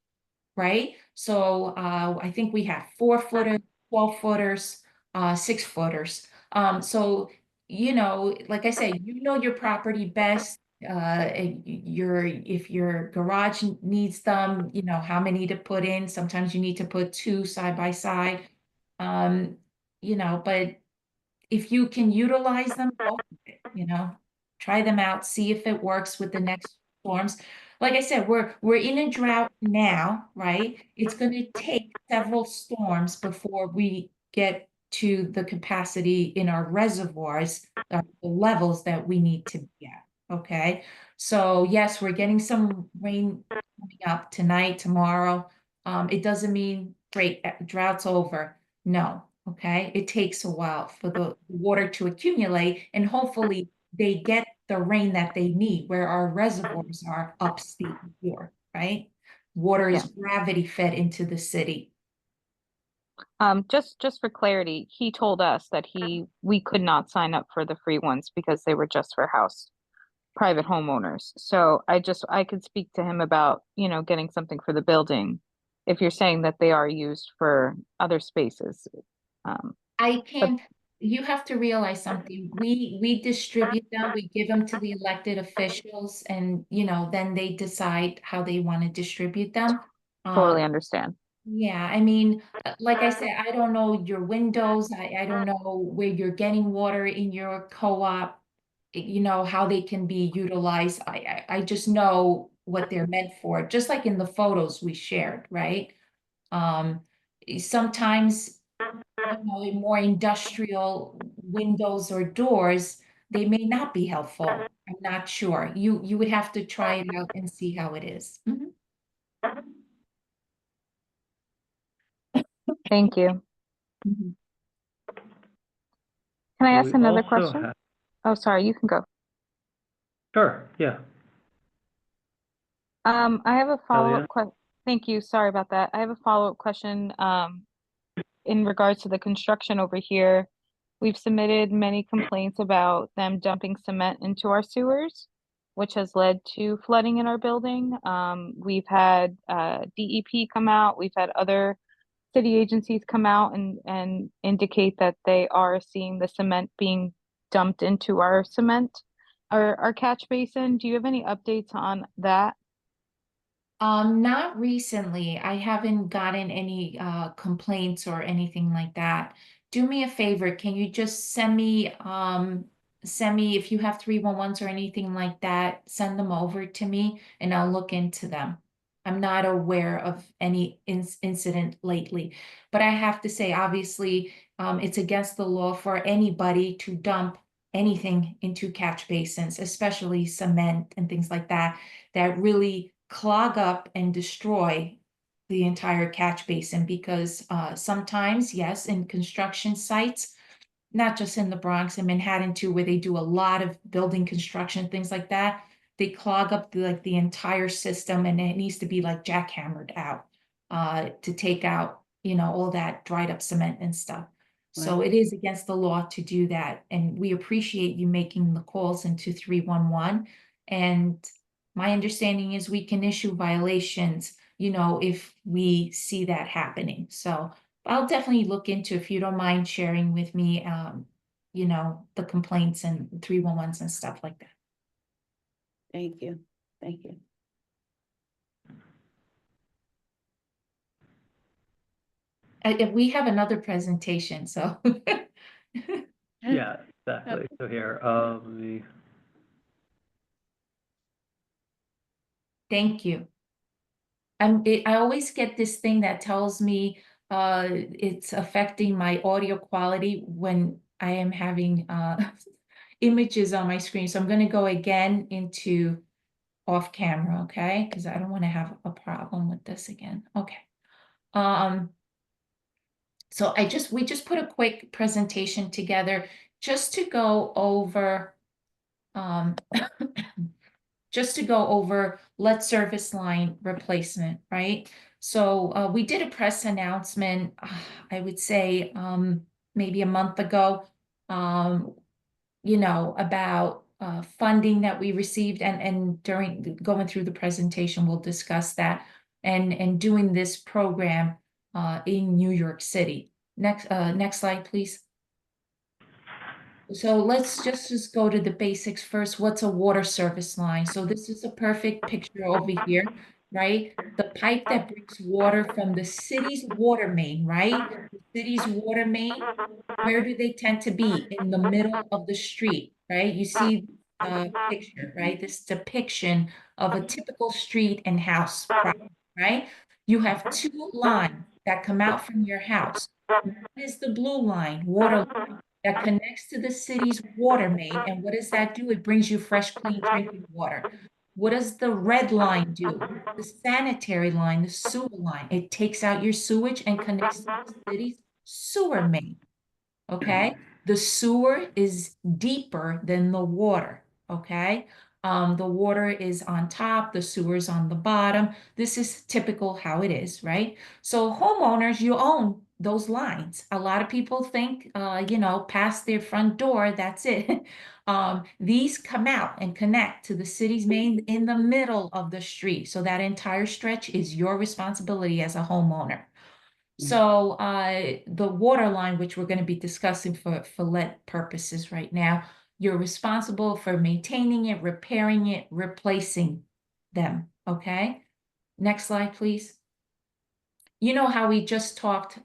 right? So I think we have 4 footers, 12 footers, 6 footers. So, like I said, your property best. If your garage needs them, how many to put in. Sometimes you need to put two side by side. Um, but if you can utilize them, go for it. Try them out, see if it works with the next storms. Like I said, we're in a drought now, right? It's going to take several storms before we get to the capacity in our reservoirs, the levels that we need to be at. Okay. So yes, we're getting some rain coming up tonight, tomorrow. It doesn't mean great, drought's over. No, okay? It takes a while for the water to accumulate, and hopefully they get the rain that they need where our reservoirs are upstate New York, right? Water Yeah. is gravity fed into the city. Just for clarity, he told us that we could not sign up for the free ones because they were just for private homeowners. So I could speak to him about, getting something for the building if you're saying that they are used for other spaces. I But can't, you have to realize something. We distribute them, we give them to the elected officials, and then they decide how they want to distribute them. totally understand. Yeah, I mean, like I said, I don't know your windows. I don't know where you're getting water in your co-op, you know, how they can be utilized. I just know what they're meant for, just like in the photos we shared, right? Um, Sometimes, you know, in more industrial windows or doors, they may not be helpful. I'm not sure. You would have to try it out and see how it is. Mhm. Thank you. Mhm. Can I We ask another also question? have, Oh, sorry, you can go. sure, yeah, I have a Talia. follow-up question. Thank you. Sorry about that. I have a follow-up question in regards to the construction over here. We've submitted many complaints about them dumping cement into our sewers, which has led to flooding in our building. We've had DEP come out. We've had other city agencies come out and indicate that they are seeing the cement being dumped into our cement, our catch basin. Do you have any updates on that? Not recently. I haven't gotten any complaints or anything like that. Do me a favor, can you just send me if you have 311s or anything like that, send them over to me and I'll look into them. I'm not aware of any incident lately, but I have to say, obviously, it's against the law for anybody to dump anything into catch basins, especially cement and things like that, that really clog up and destroy the entire catch basin because sometimes, yes, in construction sites, not just in the Bronx and Manhattan too, where they do a lot of building construction, things like that, they clog up like the entire system and it needs to be like jackhammered out to take out, you know, all that dried up cement and stuff. So Right. it is against the law to do that. And we appreciate you making the calls into 311. And my understanding is we can issue violations, you know, if we see that happening. So I'll definitely look into, if you don't mind sharing with me, you know, the complaints and 311s and stuff like that. Thank you. Thank you. We have another presentation, so. Yeah, exactly. So here, let me, Thank you. I always get this thing that tells me it's affecting my audio quality when I am having images on my screen. So I'm going to go again into off camera, okay? Because I don't want to have a problem with this again. Okay. Um, So we just put a quick presentation together just to go over, um, just to go over lead service line replacement, right? So we did a press announcement, I would say maybe a month ago, um, you know, about funding that we received, and during going through the presentation, we'll discuss that, and doing this program in New York City. Next slide, please. So let's just go to the basics first. What's a water service line? So this is a perfect picture over here, right? The pipe that brings water from the city's water main, right? The city's water main, where do they tend to be? In the middle of the street, right? You see the picture, right? This depiction of a typical street and house problem, right? You have two lines that come out from your house. One is the blue line, water line, that connects to the city's water main. And what does that do? It brings you fresh, clean drinking water. What does the red line do? The sanitary line, the sewer line. It takes out your sewage and connects to the city's sewer main. Okay? The sewer is deeper than the water. Okay? The water is on top, the sewer is on the bottom. This is typical how it is, right? So homeowners, you own those lines. A lot of people think, you know, past their front door, that's it. These come out and connect to the city's main in the middle of the street. So that entire stretch is your responsibility as a homeowner. So the water line, which we're going to be discussing for lead purposes right now, you're responsible for maintaining it, repairing it, replacing them, okay? Next slide, please. you know how we just talked,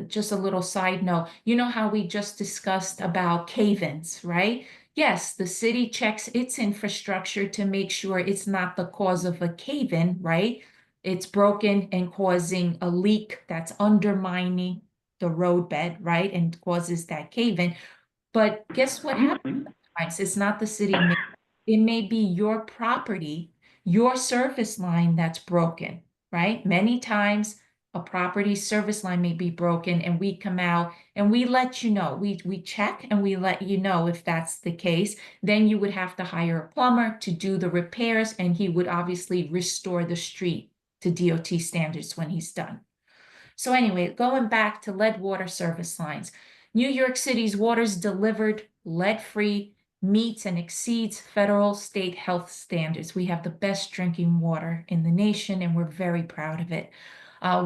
just a little side note, you know how we just discussed about cave-ins, right? Yes, the city checks its infrastructure to make sure it's not the cause of a cave-in, right? It's broken and causing a leak that's undermining the roadbed, right? And causes that cave-in. But guess what happens? It's not the city. It may be your property, your service line that's broken, right? Many times a property service line may be broken and we come out and we let you know. We check and we let you know if that's the case. Then you would have to hire a plumber to do the repairs and he would obviously restore the street to DOT standards when he's done. So anyway, going back to lead water service lines, New York City's waters delivered lead-free meets and exceeds federal state health standards. We have the best drinking water in the nation, and we're very proud of it.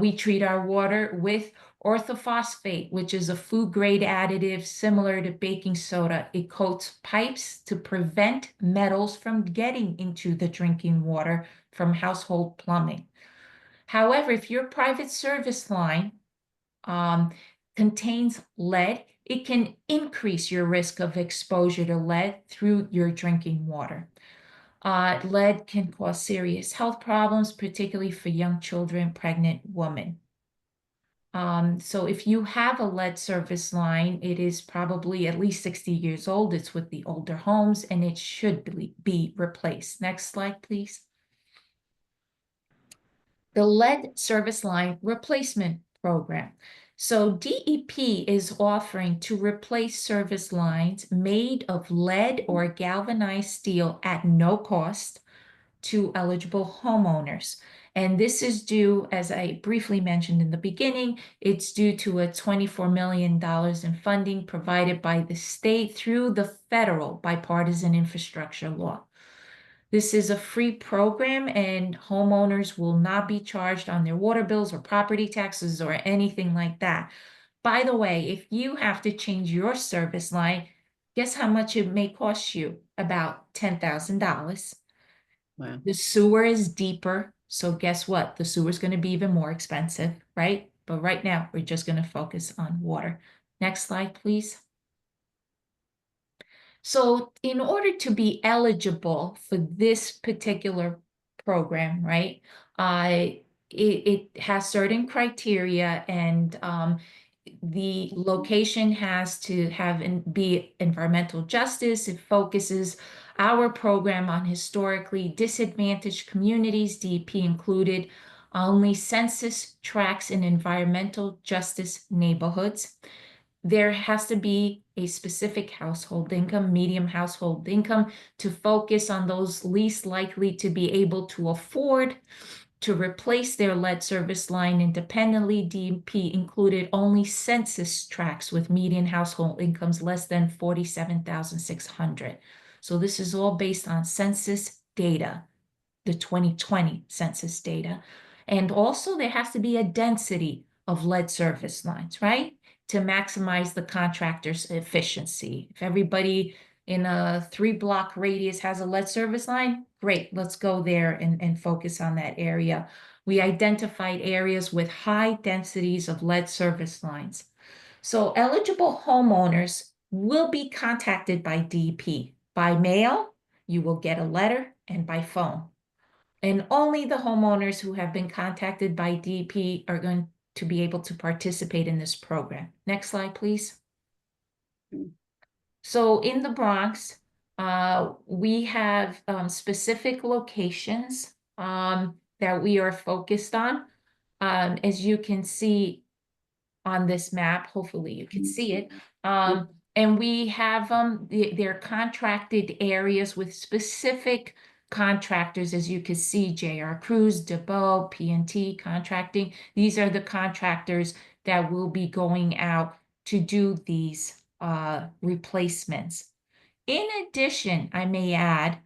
We treat our water with orthophosphate, which is a food-grade additive similar to baking soda. It coats pipes to prevent metals from getting into the drinking water from household plumbing. However, if your private service line contains lead, it can increase your risk of exposure to lead through your drinking water. Lead can cause serious health problems, particularly for young children, pregnant women. So if you have a lead service line, it is probably at least 60 years old. It's with the older homes and it should be replaced. Next slide, please. The lead service line replacement program. So DEP is offering to replace service lines made of lead or galvanized steel at no cost to eligible homeowners. And this is due, as I briefly mentioned in the beginning, it's due to a $24 million in funding provided by the state through the federal bipartisan infrastructure law. This is a free program and homeowners will not be charged on their water bills or property taxes or anything like that. By the way, if you have to change your service line, guess how much it may cost you? About $10,000. Wow. The sewer is deeper, so guess what? The sewer is going to be even more expensive, right? But right now, we're just going to focus on water. Next slide, please. So in order to be eligible for this particular program, right, it has certain criteria and the location has to be environmental justice. It focuses our program on historically disadvantaged communities, DEP included, only census tracts in environmental justice neighborhoods. There has to be a specific household income, medium household income, to focus on those least likely to be able to afford to replace their lead service line independently. DEP included only census tracts with median household incomes less than $47,600. So this is all based on census data, the 2020 census data. And also there has to be a density of lead service lines, right? To maximize the contractor's efficiency. If everybody in a 3-block radius has a lead service line, great, let's go there and focus on that area. We identified areas with high densities of lead service lines. So eligible homeowners will be contacted by DEP. By mail, you will get a letter, and by phone. And only the homeowners who have been contacted by DEP are going to be able to participate in this program. Next slide, please. So in the Bronx, we have specific locations that we are focused on. As you can see on this map, hopefully you can see it. And we have they're contracted areas with specific contractors, as you can see, J.R. Cruz, DeBow, P&T Contracting. These are the contractors that will be going out to do these replacements. In addition, I may add,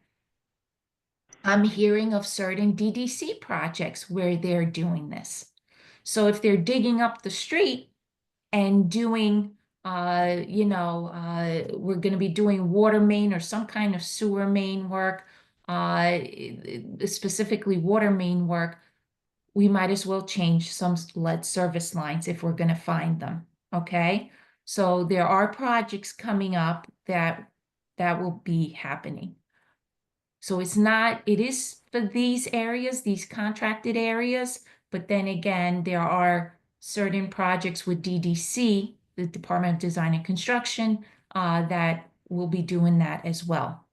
I'm hearing of certain DDC projects where they're doing this. So if they're digging up the street and doing, we're going to be doing water main or some kind of sewer main work, specifically water main work, we might as well change some lead service lines if we're gonna find them, okay? So there are projects coming up that will be happening. So it is for these areas, these contracted areas, but then again, there are certain projects with DDC, the Department of Design and Construction, that will be doing that as well.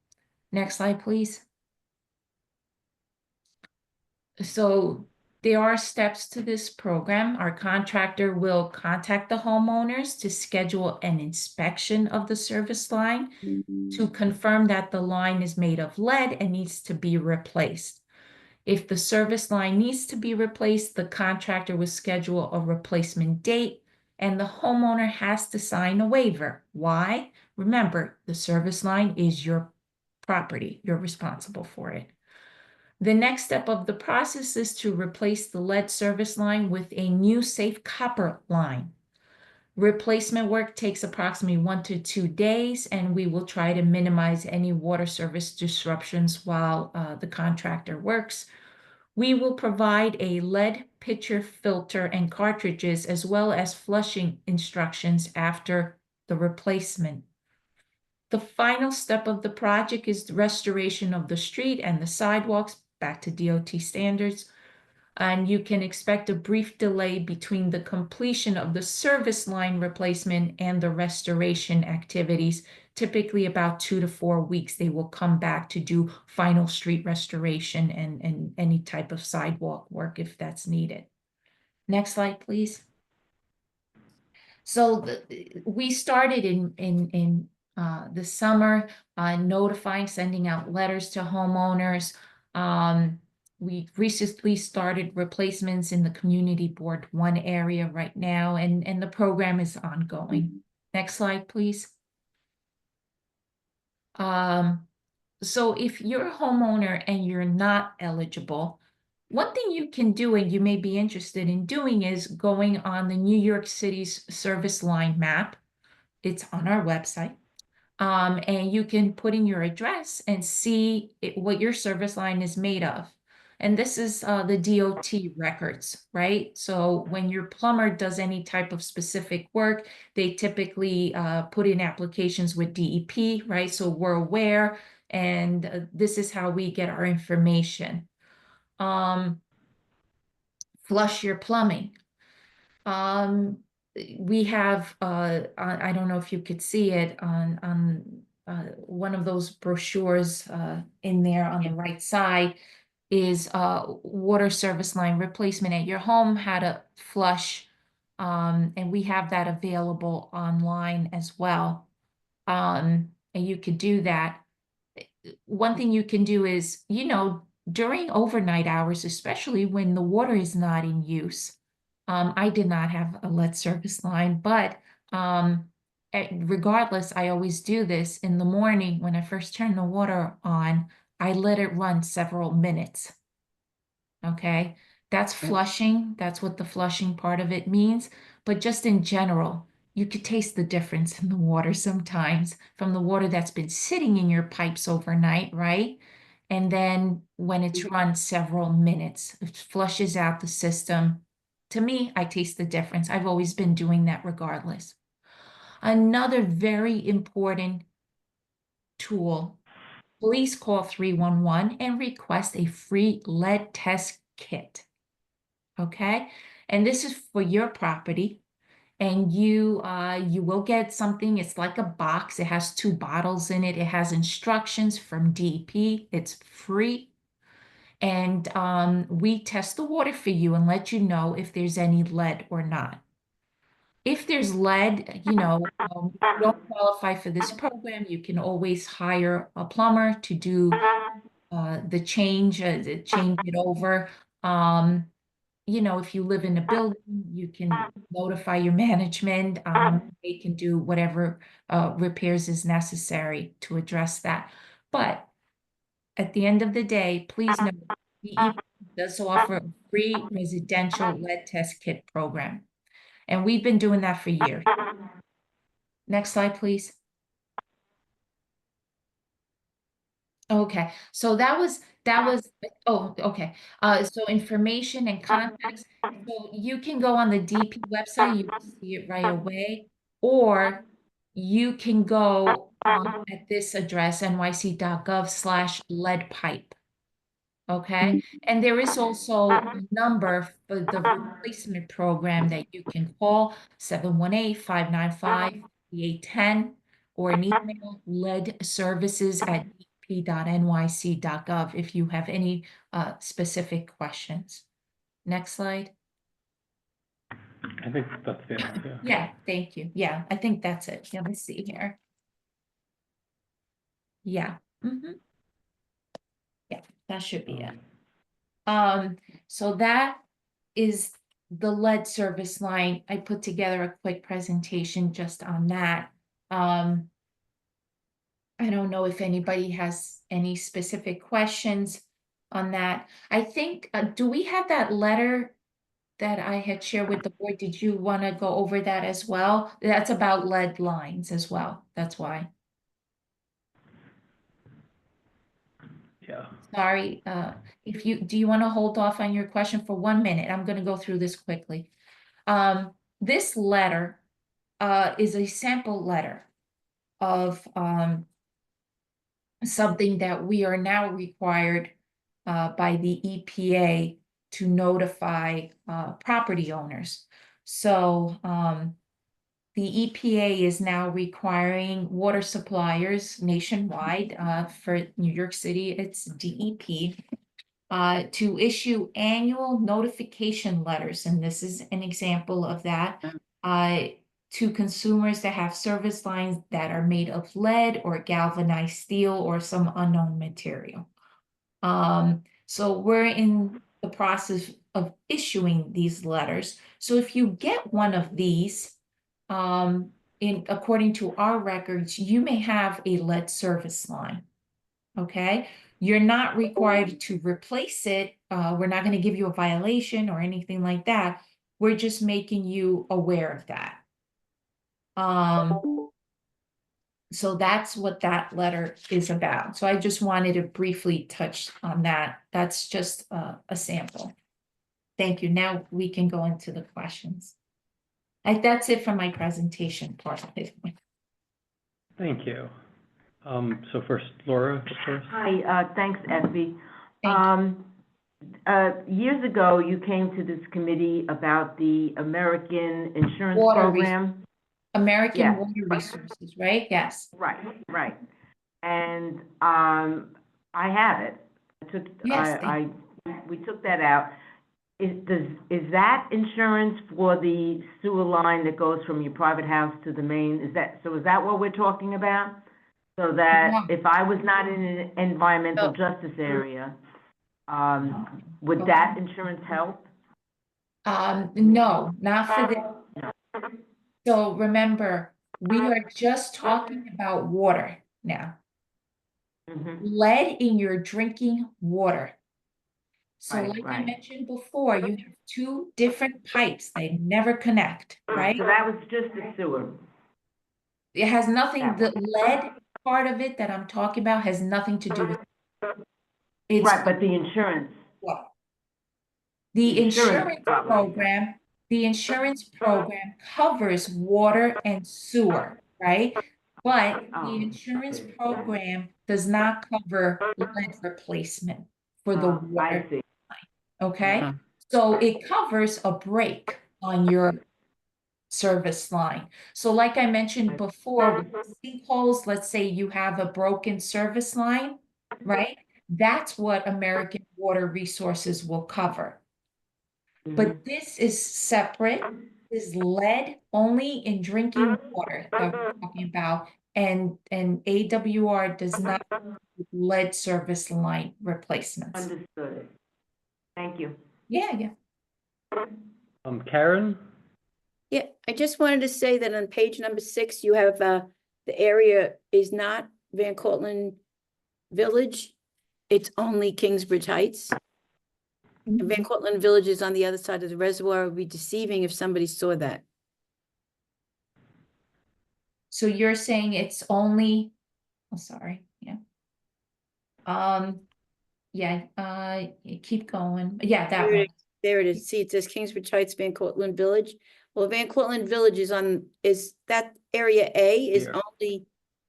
Next slide, please. So there are steps to this program. Our contractor will contact the homeowners to schedule an inspection of the service line to confirm that the line is made of lead and needs to be replaced. If the service line needs to be replaced, the contractor will schedule a replacement date and the homeowner has to sign a waiver. Why? Remember, the service line is your property. You're responsible for it. The next step of the process is to replace the lead service line with a new safe copper line. Replacement work takes approximately 1 to 2 days, and we will try to minimize any water service disruptions while the contractor works. We will provide a lead pitcher filter and cartridges, as well as flushing instructions after the replacement. The final step of the project is the restoration of the street and the sidewalks back to DOT standards. And you can expect a brief delay between the completion of the service line replacement and the restoration activities. Typically about 2 to 4 weeks, they will come back to do final street restoration and any type of sidewalk work if that's needed. Next slide, please. So we started in the summer, notifying, sending out letters to homeowners. We recently started replacements in the Community Board 1 area right now, and the program is ongoing. Next slide, please. So if you're a homeowner and you're not eligible, one thing you can do, and you may be interested in doing, is going on the New York City's service line map. It's on our website. And you can put in your address and see what your service line is made of. And this is the DOT records, right? So when your plumber does any type of specific work, they typically put in applications with DEP, right? So we're aware, and this is how we get our information. Flush your plumbing. We have, I don't know if you could see it on one of those brochures in there on the right side is water service line replacement at your home, how to flush, and we have that available online as well. And you could do that. One thing you can do is, during overnight hours, especially when the water is not in use. I did not have a lead service line, but regardless, I always do this in the morning when I first turn the water on. I let it run several minutes. Okay, that's flushing. That's what the flushing part of it means. But just in general, you could taste the difference in the water sometimes from the water that's been sitting in your pipes overnight, right? And then when it's run several minutes, it flushes out the system. To me, I taste the difference. I've always been doing that regardless. Another very important tool, please call 311 and request a free lead test kit. Okay? And this is for your property. And you will get something. It's like a box. It has 2 bottles in it. It has instructions from DEP. It's free. And we test the water for you and let you know if there's any lead or not. If there's lead, you don't qualify for this program, you can always hire a plumber to do the change it over. If you live in a building, you can notify your management. They can do whatever repairs is necessary to address that. But at the end of the day, please note, DEP does offer a free residential lead test kit program. And we've been doing that for years. Next slide, please. Okay, so oh, okay. So information and context. So you can go on the DP website, you can see it right away, or you can go at this address, nyc.gov/lead pipe. Okay, and there is also a number for the replacement program that you can call 718-595-8810 or an email leadservices@dp.nyc.gov if you have any specific questions. Next slide. I think that's the end, yeah. Yeah, thank you. Yeah, I think that's it. Let me see here. Yeah. Yeah, that should be it. So that is the lead service line. I put together a quick presentation just on that. I don't know if anybody has any specific questions on that. I think, do we have that letter that I had shared with the board? Did you want to go over that as well? That's about lead lines as well. That's why. Yeah. Sorry, do you want to hold off on your question for 1 minute? I'm going to go through this quickly. This letter is a sample letter of something that we are now required by the EPA to notify property owners. So the EPA is now requiring water suppliers nationwide, for New York City, it's DEP, to issue annual notification letters, and this is an example of that, to consumers that have service lines that are made of lead or galvanized steel or some unknown material. So we're in the process of issuing these letters. So if you get one of these, according to our records, you may have a lead service line. Okay, you're not required to replace it. We're not going to give you a violation or anything like that. We're just making you aware of that. So that's what that letter is about. So I just wanted to briefly touch on that. That's just a sample. Thank you. Now we can go into the questions. That's it for my presentation part. Thank you. So first, Laura, first. Hi, thanks, Effie. Thank Years ago, you came to this committee about the American insurance Water program. American Yes. Water Resources, right? Yes. Right, right. And I have it. Yes, we took that out. Is that insurance for the sewer line that goes from your private house to the main? Is that what we're talking about? So that No. if I was not in an environmental No. justice area, would that insurance help? No, not for this. So remember, we are just talking about water now. Mhm. Lead in your drinking water. So Right, like I right. mentioned before, you have two different pipes. They never connect, right? So that was just the sewer. It has nothing, That the lead part of it that I'm talking about has nothing to do with it's Right, but the insurance. what? The Insurance insurance program covers water and sewer, right? But Oh. the insurance program does not cover lead replacement for the I water, see. okay? So it covers a break on your service line. So like I mentioned before, with sinkholes, let's say you have a broken service line, right? That's what American Water Resources will cover. But this is separate, is lead only in drinking water that we're talking about, and AWR does not do lead service line replacements. Understood. Thank you. Yeah. Karen? Yeah, I just wanted to say that on page number 6, you have, the area is not Van Cortlandt Village. It's only Kingsbridge Heights. And Van Cortlandt Village is on the other side of the reservoir. It would be deceiving if somebody saw that. So you're saying it's only, oh, sorry, yeah. Yeah, keep going. Yeah, that There it one. is. There it is. See, it says Kingsbridge Heights, Van Cortlandt Village. Well, Van Cortlandt Village is that area A is Here. only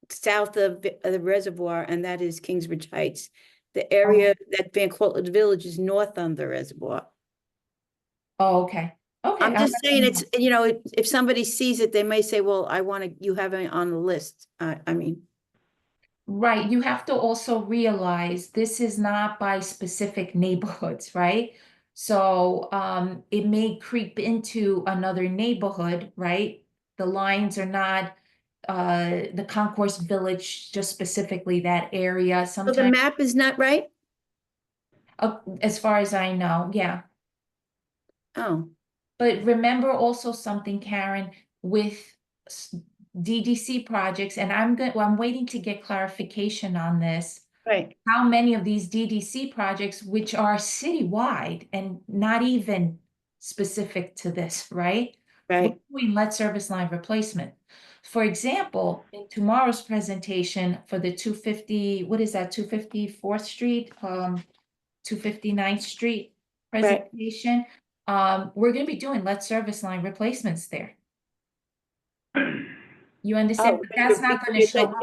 south of the reservoir, and that is Kingsbridge Heights. The area that Van Cortlandt Village is north on the reservoir. Oh, okay. Okay. I'm just saying it's, you know, if somebody sees it, they may say, well, you have it on the list. I mean, Right, you have to also realize this is not by specific neighborhoods, right? So it may creep into another neighborhood, right? The lines are not the Concourse Village, just specifically that area. so the Sometimes, map is not right? as far as I know, yeah. Oh, But remember also something, Karen, with DDC projects, and I'm waiting to get clarification on this. right, How many of these DDC projects, which are citywide and not even specific to this, right? We're right, doing lead service line replacement. For example, in tomorrow's presentation for the 250, what is that, 254th Street, 259th Street right. presentation, we're gonna be doing lead service line replacements there. You understand? Oh, But that's not gonna show up.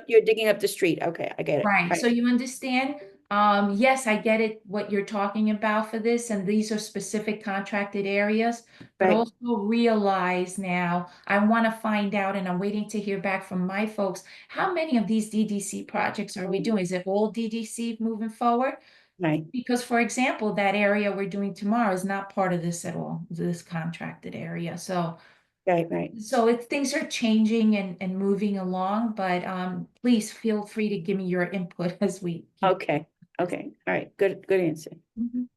you're digging up the street. Okay, I get it. Right, so you understand? Yes, I get it, what you're talking about for this, and these are specific contracted areas. But Right. also realize now, I want to find out, and I'm waiting to hear back from my folks, how many of these DDC projects are we doing? Is it all DDC moving forward? Right, Because, for example, that area we're doing tomorrow is not part of this at all, this contracted area. So right. things are changing and moving along, but please feel free to give me your input as we keep. Okay, all right, good answer. Mhm.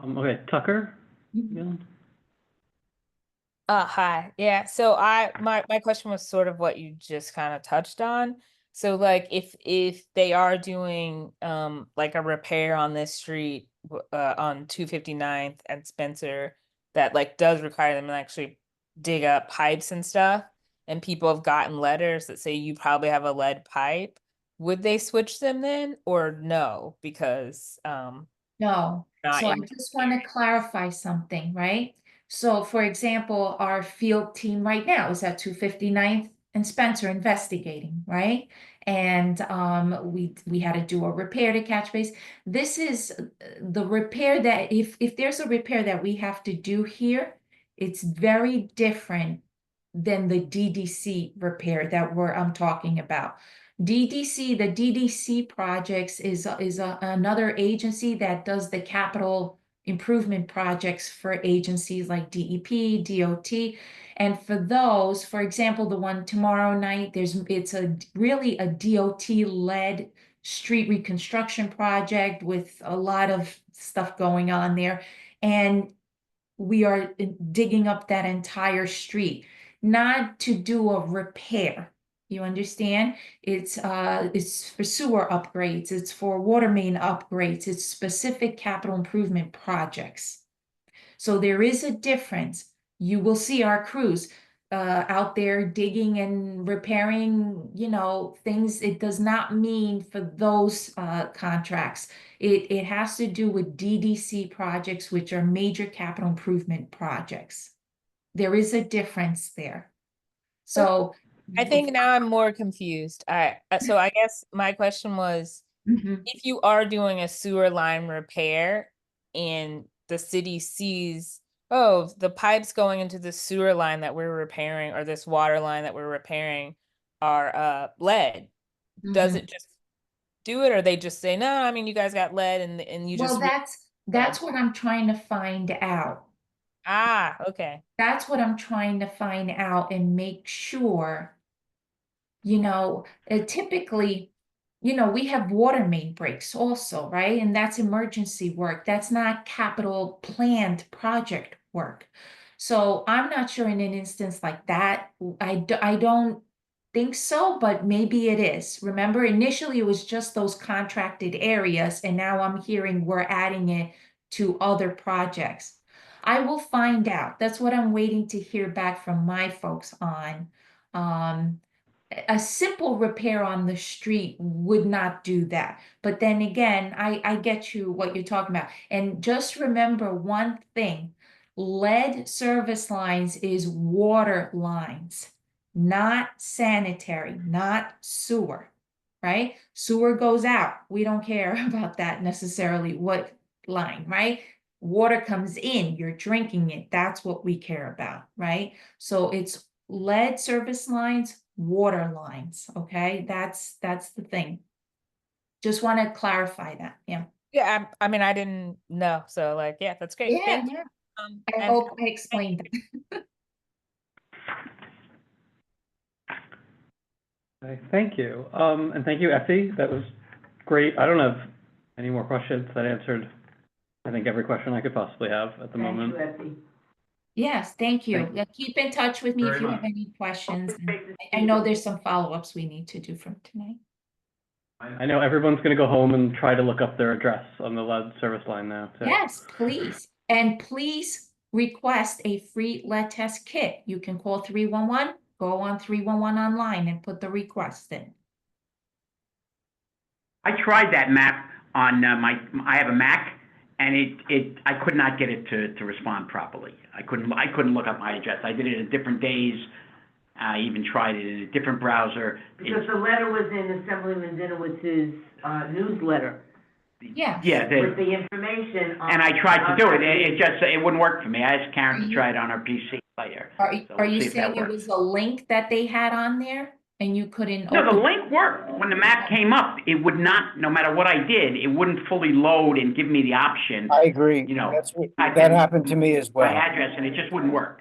Okay, Tucker? Mhm. Yeah. Hi. Yeah. So my question was sort of what you just kind of touched on. So like if they are doing like a repair on this street on 259th and Spencer that like does require them to actually dig up pipes and stuff, and people have gotten letters that say you probably have a lead pipe, would they switch them then or no? Because No, not so I in just want to clarify something, right? So for example, our field team right now is at 259th and Spencer investigating, right? And we had to do a repair to catch base. This is the repair that if there's a repair that we have to do here, it's very different than the DDC repair that I'm talking about. DDC, the DDC projects is another agency that does the capital improvement projects for agencies like DEP, DOT. And for those, for example, the one tomorrow night, it's really a DOT-led street reconstruction project with a lot of stuff going on there. And we are digging up that entire street, not to do a repair. You understand? It's for sewer upgrades, it's for water main upgrades, it's specific capital improvement projects. So there is a difference. You will see our crews out there digging and repairing, things. It does not mean for those contracts. It has to do with DDC projects, which are major capital improvement projects. There is a difference there. So I think now I'm more confused. So I guess my question was, Mhm. if you are doing a sewer line repair and the city sees, oh, the pipes going into the sewer line that we're repairing or this water line that we're repairing are lead, does Mhm. it just do it, or they just say, no, I mean you guys got lead and you Well, just that's what I'm trying to find out. okay. That's what I'm trying to find out and make sure, typically, we have water main breaks also, right? And that's emergency work. That's not capital planned project work. So I'm not sure in an instance like that. I don't think so, but maybe it is. Remember, initially it was just those contracted areas, and now I'm hearing we're adding it to other projects. I will find out. That's what I'm waiting to hear back from my folks on. a simple repair on the street would not do that. But then again, I get you what you're talking about. And just remember one thing, lead service lines is water lines, not sanitary, not sewer, right? Sewer goes out. We don't care about that necessarily, what line, right? Water comes in, you're drinking it. That's what we care about, right? So it's lead service lines, water lines, okay? That's the thing. Just want to clarify that, yeah. Yeah, I mean, I didn't know, so like, yeah, that's great. Yeah, Thank you. yeah. Um, I and hope I explained that. Okay, thank you. And thank you, Effie. That was great. I don't have any more questions. That answered, I think, every question I could possibly have at the moment. Thank you, Effie. Yes, thank you. Thank Yeah, keep in touch with me if very you much. have any questions. And Great to I see know you. there's some follow-ups we need to do from tonight. I know everyone's gonna go home and try to look up their address on the lead service line now, too. Yes, please. And please request a free lead test kit. You can call 311, go on 311 online and put the request in. I tried that map on I have a Mac, and I could not get it to respond properly. I couldn't look up my address. I did it at different days. I even tried it in a different browser. Because the letter was in Assemblyman Dinowitz's newsletter Yes. Yeah, with the information on. and I tried to on do that it. It wouldn't work for me. I asked Karen Are to you- try it on her PC later. Are So are we'll you see if that saying it works. was a link that they had on there and you couldn't No, the open? link worked. When the map came up, it would not, no matter what I did, it wouldn't fully load and give me the option, I agree. you know, That's what, I that can- happened to me as my well. address, and it just wouldn't work.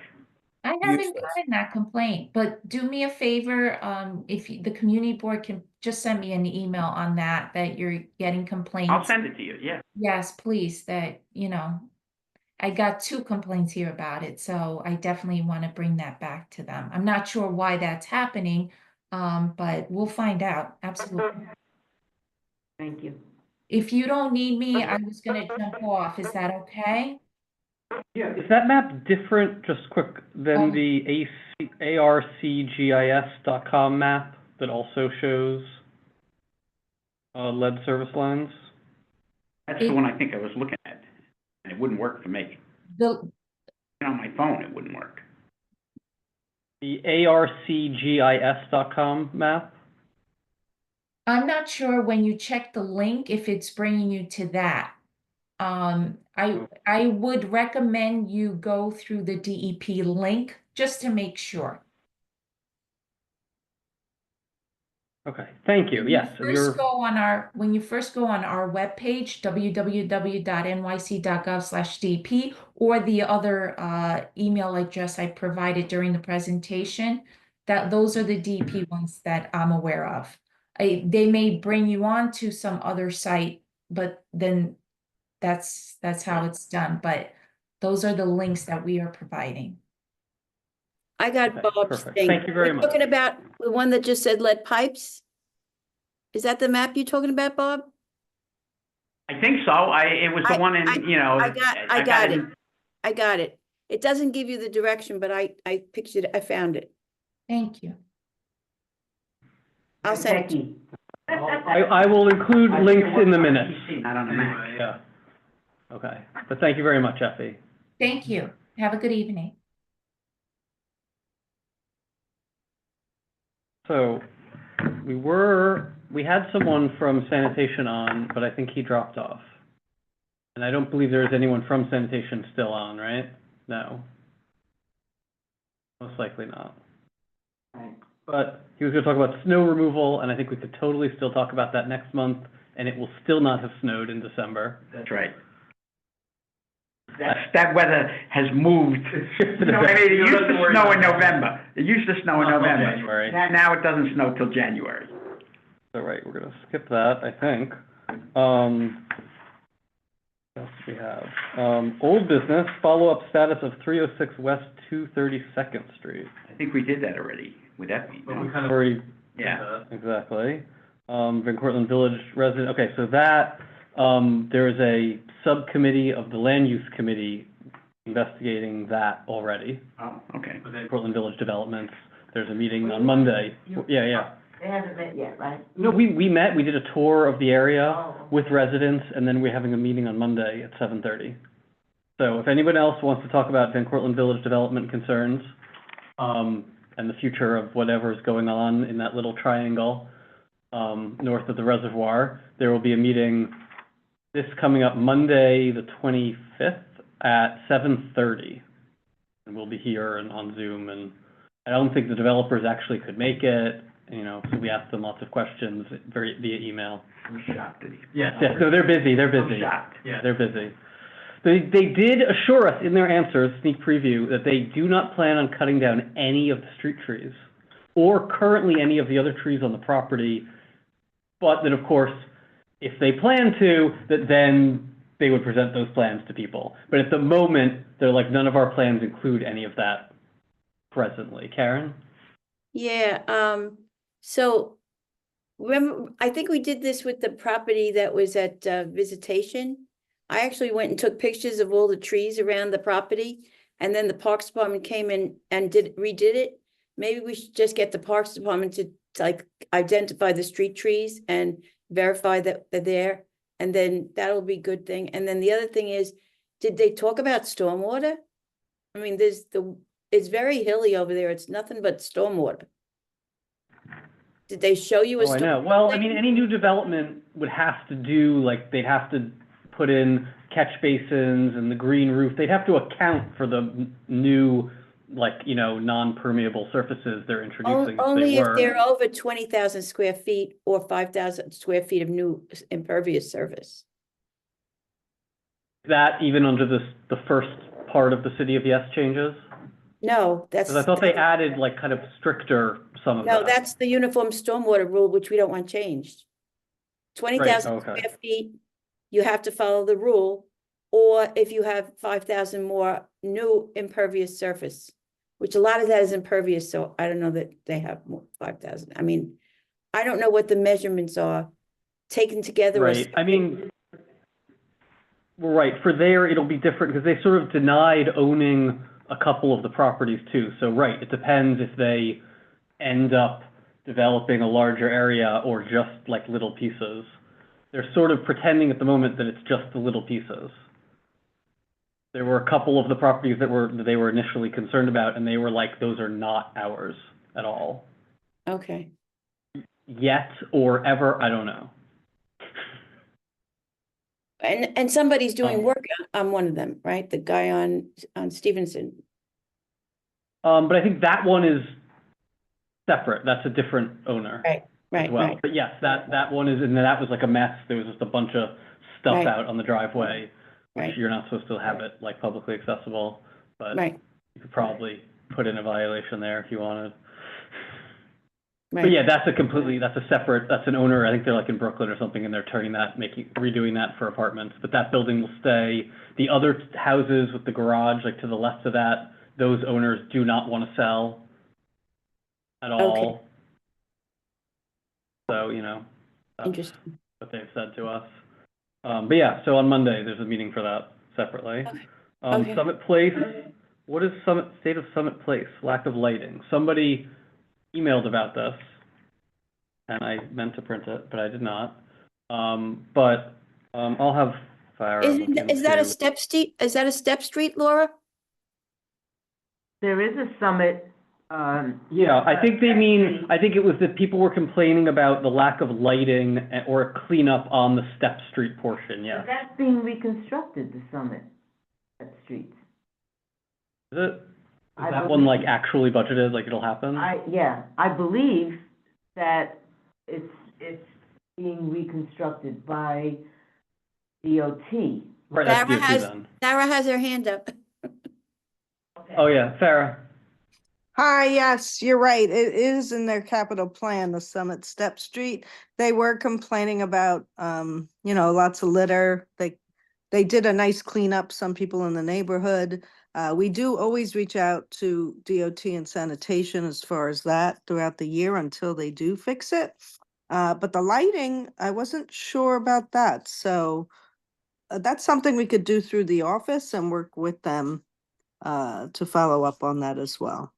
I haven't Useless. gotten that complaint, but do me a favor, if the community board can just send me an email on that you're getting complaints. I'll send it to you, yeah. Yes, please, I got 2 complaints here about it, so I definitely want to bring that back to them. I'm not sure why that's happening, but we'll find out, absolutely. Thank you. If you don't need me, I was gonna jump off, is that okay? Yeah, is that map different, just quick, than the arcgis.com map that also shows lead service lines? That's the one I think I was looking at, and it wouldn't work for me. The, On my phone, it wouldn't work. The arcgis.com map? I'm not sure when you check the link, if it's bringing you to that. I would recommend you go through the DEP link just to make sure. Okay, thank you, yes. and When you first go on our webpage, www.nyc.gov/DP, or the other email address I provided during the presentation, those are the DP ones that I'm aware of. They may bring you on to some other site, but then that's how it's done. But those are the links that we are providing. I got Okay, Bob's perfect. thing. Thank you very You're much. talking about the one that just said lead pipes? Is that the map you're talking about, Bob? I think so. It was the one in, you know. I got it. I got it. It doesn't give you the direction, but I pictured it. I found it. Thank you. I'll send it to you. Becky. I will include links in the minutes. Not on the Mac. Anyway, yeah. Okay, but thank you very much, Effie. Thank you. Have a good evening. So, we had someone from sanitation on, but I think he dropped off. And I don't believe there's anyone from sanitation still on, right? No. Most likely not. Right. But he was gonna talk about snow removal, and I think we could totally still talk about that next month, and it will still not have snowed in December. That's right. That weather has moved. shifted You know, a bit. it used Don't to worry snow about in that. November. It used to snow in Not till November. January. Now it doesn't snow till January. All right, we're gonna skip that, I think. What else do we have? Old business, follow-up status of 306 West 232nd Street. I think we did that already with Effie, no? kind of already. Yeah. Exactly. Van Cortlandt Village resident, okay, so that, there is a subcommittee of the Land Use Committee investigating that already. Oh, okay. Van Cortlandt Village developments. there's a meeting on Monday. Yeah. They haven't met yet, right? No, we met, we did a tour of the area Oh. with residents, and then we're having a meeting on Monday at 7:30. So if anyone else wants to talk about Van Cortlandt Village development concerns, and the future of whatever is going on in that little triangle, north of the reservoir, there will be a meeting this coming up Monday, the 25th at 7:30. And we'll be here and on Zoom, and I don't think the developers actually could make it, you know, so we asked them lots of questions via email. I'm shocked that he. Yes, no, they're busy, I'm shocked. Yeah, they're busy. They did assure us in their answers, sneak preview, that they do not plan on cutting down any of the street trees or currently any of the other trees on the property, but that, of course, if they plan to, that then they would present those plans to people. But at the moment, they're like, none of our plans include any of that presently. Karen? Yeah, so remember, I think we did this with the property that was at Visitation. I actually went and took pictures of all the trees around the property, and then the Parks Department came in and redid it. Maybe we should just get the Parks Department to like identify the street trees and verify that they're there, and then that'll be a good thing. And then the other thing is, did they talk about stormwater? I mean, it's very hilly over there. It's nothing but stormwater. Did they show you a Oh, I know. stormwater Well, I thing? mean, any new development would have to do, like, they'd have to put in catch basins and the green roof. They'd have to account for the new, like, you know, non-permeable surfaces they're introducing if Only they if were. they're over 20,000 square feet or 5,000 square feet of new impervious surface. That even under the first part of the City of Yes changes? No, that's. Because I thought they added, like, kind of stricter some of that. No, that's the uniform stormwater rule, which we don't want changed. 20,000 okay. square feet, you have to follow the rule. Or if you have 5,000 more new impervious surface, which a lot of that is impervious, so I don't know that they have more 5,000. I mean, I don't know what the measurements are taken together. Right, I mean, well, right, for there, it'll be different because they sort of denied owning a couple of the properties too. So, right, it depends if they end up developing a larger area or just like little pieces. They're sort of pretending at the moment that it's just the little pieces. There were a couple of the properties that they were initially concerned about, and they were like, those are not ours at all. Okay. Yet or ever, I don't know. And somebody's doing work on one of them, right? The guy on Stevenson. But I think that one is separate. That's a different owner. Right, as well. right. But yes, that one is, and that was like a mess. There was just a bunch of stuff Right. out on the driveway, which Right. you're not supposed to have it like publicly accessible, but Right, you could probably put in a violation there if you wanted. But right. yeah, that's an owner, I think they're like in Brooklyn or something, and they're redoing that for apartments, but that building will stay. The other houses with the garage, like to the left of that, those owners do not want to sell at all. So, you know, that's Interesting. what they've said to us. But yeah, so on Monday, there's a meeting for that separately. Okay. Summit Place, what is state of Summit Place? Lack of lighting. Somebody emailed about this, and I meant to print it, but I did not. But I'll have Farah look Is that a into- step street? Is that a step street, Laura? There is a summit, Yeah, I think it was that people were complaining about the lack of lighting or cleanup on the Step Street portion, yeah. but that's being reconstructed, the summit, that street. Is it? Is I that one believe- like actually budgeted, like it'll happen? I believe that it's being reconstructed by DOT. Right, that's Sarah DOT has- then. Sarah has her hand up. Oh, yeah, Farah. Hi, yes, you're right. It is in their capital plan, the Summit Step Street. They were complaining about, lots of litter. They did a nice cleanup, some people in the neighborhood. We do always reach out to DOT and sanitation as far as that throughout the year until they do fix it. But the lighting, I wasn't sure about that. So that's something we could do through the office and work with them to follow up on that as well.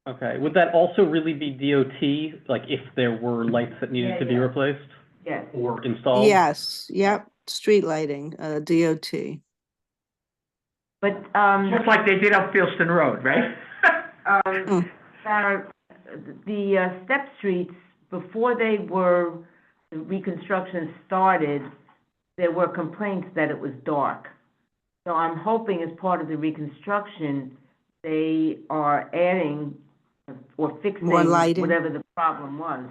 Okay, would that also really be DOT, like if there were lights that needed Yeah, to be yeah. replaced Yes. or installed? Yes, yep, street lighting, DOT. But, Just like they did up Fieldston Road, right? Mm. Sarah, the step streets, before the reconstruction started, there were complaints that it was dark. So I'm hoping as part of the reconstruction, they are adding or fixing More lighting. whatever the problem was.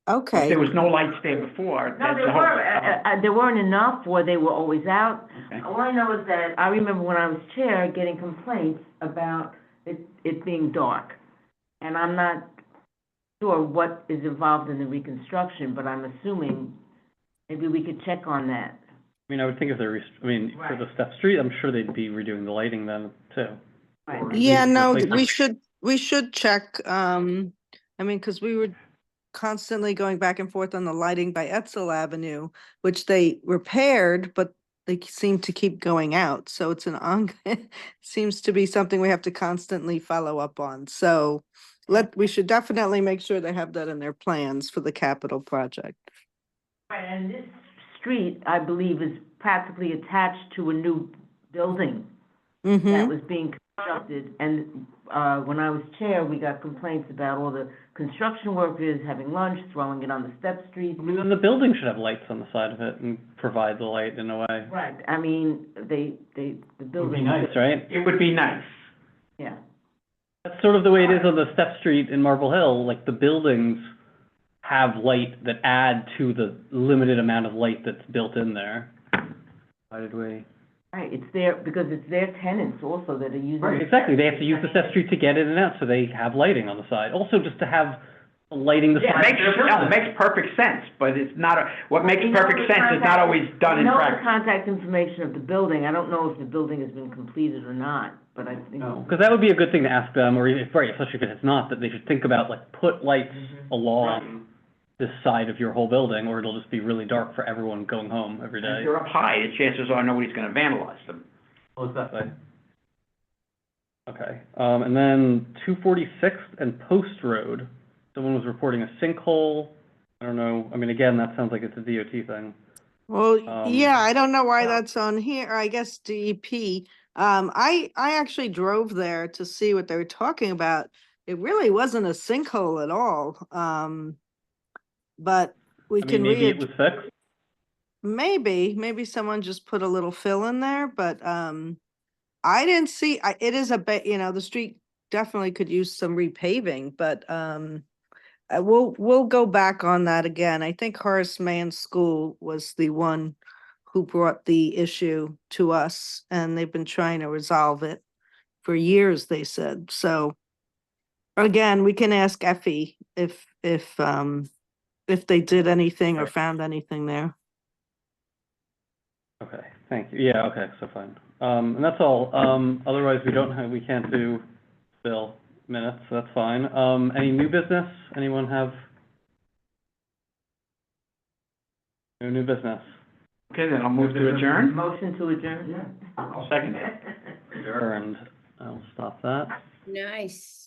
If Okay, there was no lights there before, No, that's there the whole. were, there weren't enough, or they were always out. Okay. All I know is that I remember when I was chair, getting complaints about it being dark. And I'm not sure what is involved in the reconstruction, but I'm assuming maybe we could check on that. I mean, I would think if they're, for Right. the Step Street, I'm sure they'd be redoing the lighting then too. Right. Or at yeah, least no, replacing- we should check, I mean, because we were constantly going back and forth on the lighting by Etzel Avenue, which they repaired, but they seem to keep going out, so it's an seems to be something we have to constantly follow up on, so we should definitely make sure they have that in their plans for the capital project. Right, and this street, I believe, is practically attached to a new building that Mm-hmm, was being constructed. And, when I was chair, we got complaints about all the construction workers having lunch, throwing it on the step street. I mean, then the building should have lights on the side of it and provide the light in a way. Right, I mean, the It would be building. nice, right? It would be nice. Yeah, That's sort of the way it is on the Step Street in Marble Hill, like the buildings have light that add to the limited amount of light that's built in there. Why did we? right, it's their, because it's their tenants also that are using. Right, exactly, they have to use the Step Street to get in and out, so they have lighting on the side. Also, just to have lighting the Yeah, side. it makes perfect sense, but it's not, what makes perfect sense is not always done in We know the practice. contact information of the building. I don't know if the building has been completed or not, but I think. No, because that would be a good thing to ask them, or if, right, especially if it's not, that they should think about, like, put lights along this side of your whole building, or it'll just be really dark for everyone going home every If day. they're up high, the chances are nobody's gonna vandalize them. Well, it's that way. Okay, and then 246th and Post Road, someone was reporting a sinkhole. I don't know, I mean, again, that sounds like it's a DOT thing. well, Um, yeah, I don't know why that's on here, I guess DEP. I actually drove there to see what they were talking about. It really wasn't a sinkhole at all, but we I mean, can maybe it was fixed. maybe someone just put a little fill in there, but I didn't see, it is a bit, the street definitely could use some repaving, but we'll go back on that again. I think Horace Mann School was the one who brought the issue to us, and they've been trying to resolve it for years, they said. So again, we can ask Effie if they did anything or found anything there. Okay, thank you. Yeah, okay, so fine. And that's all. Otherwise, we can't do bill minutes, so that's fine. Any new business? Anyone have? No new business. Okay, then I'll move to adjourn. Motion to adjourn? I'll second it. Adjourned. I'll stop that. nice.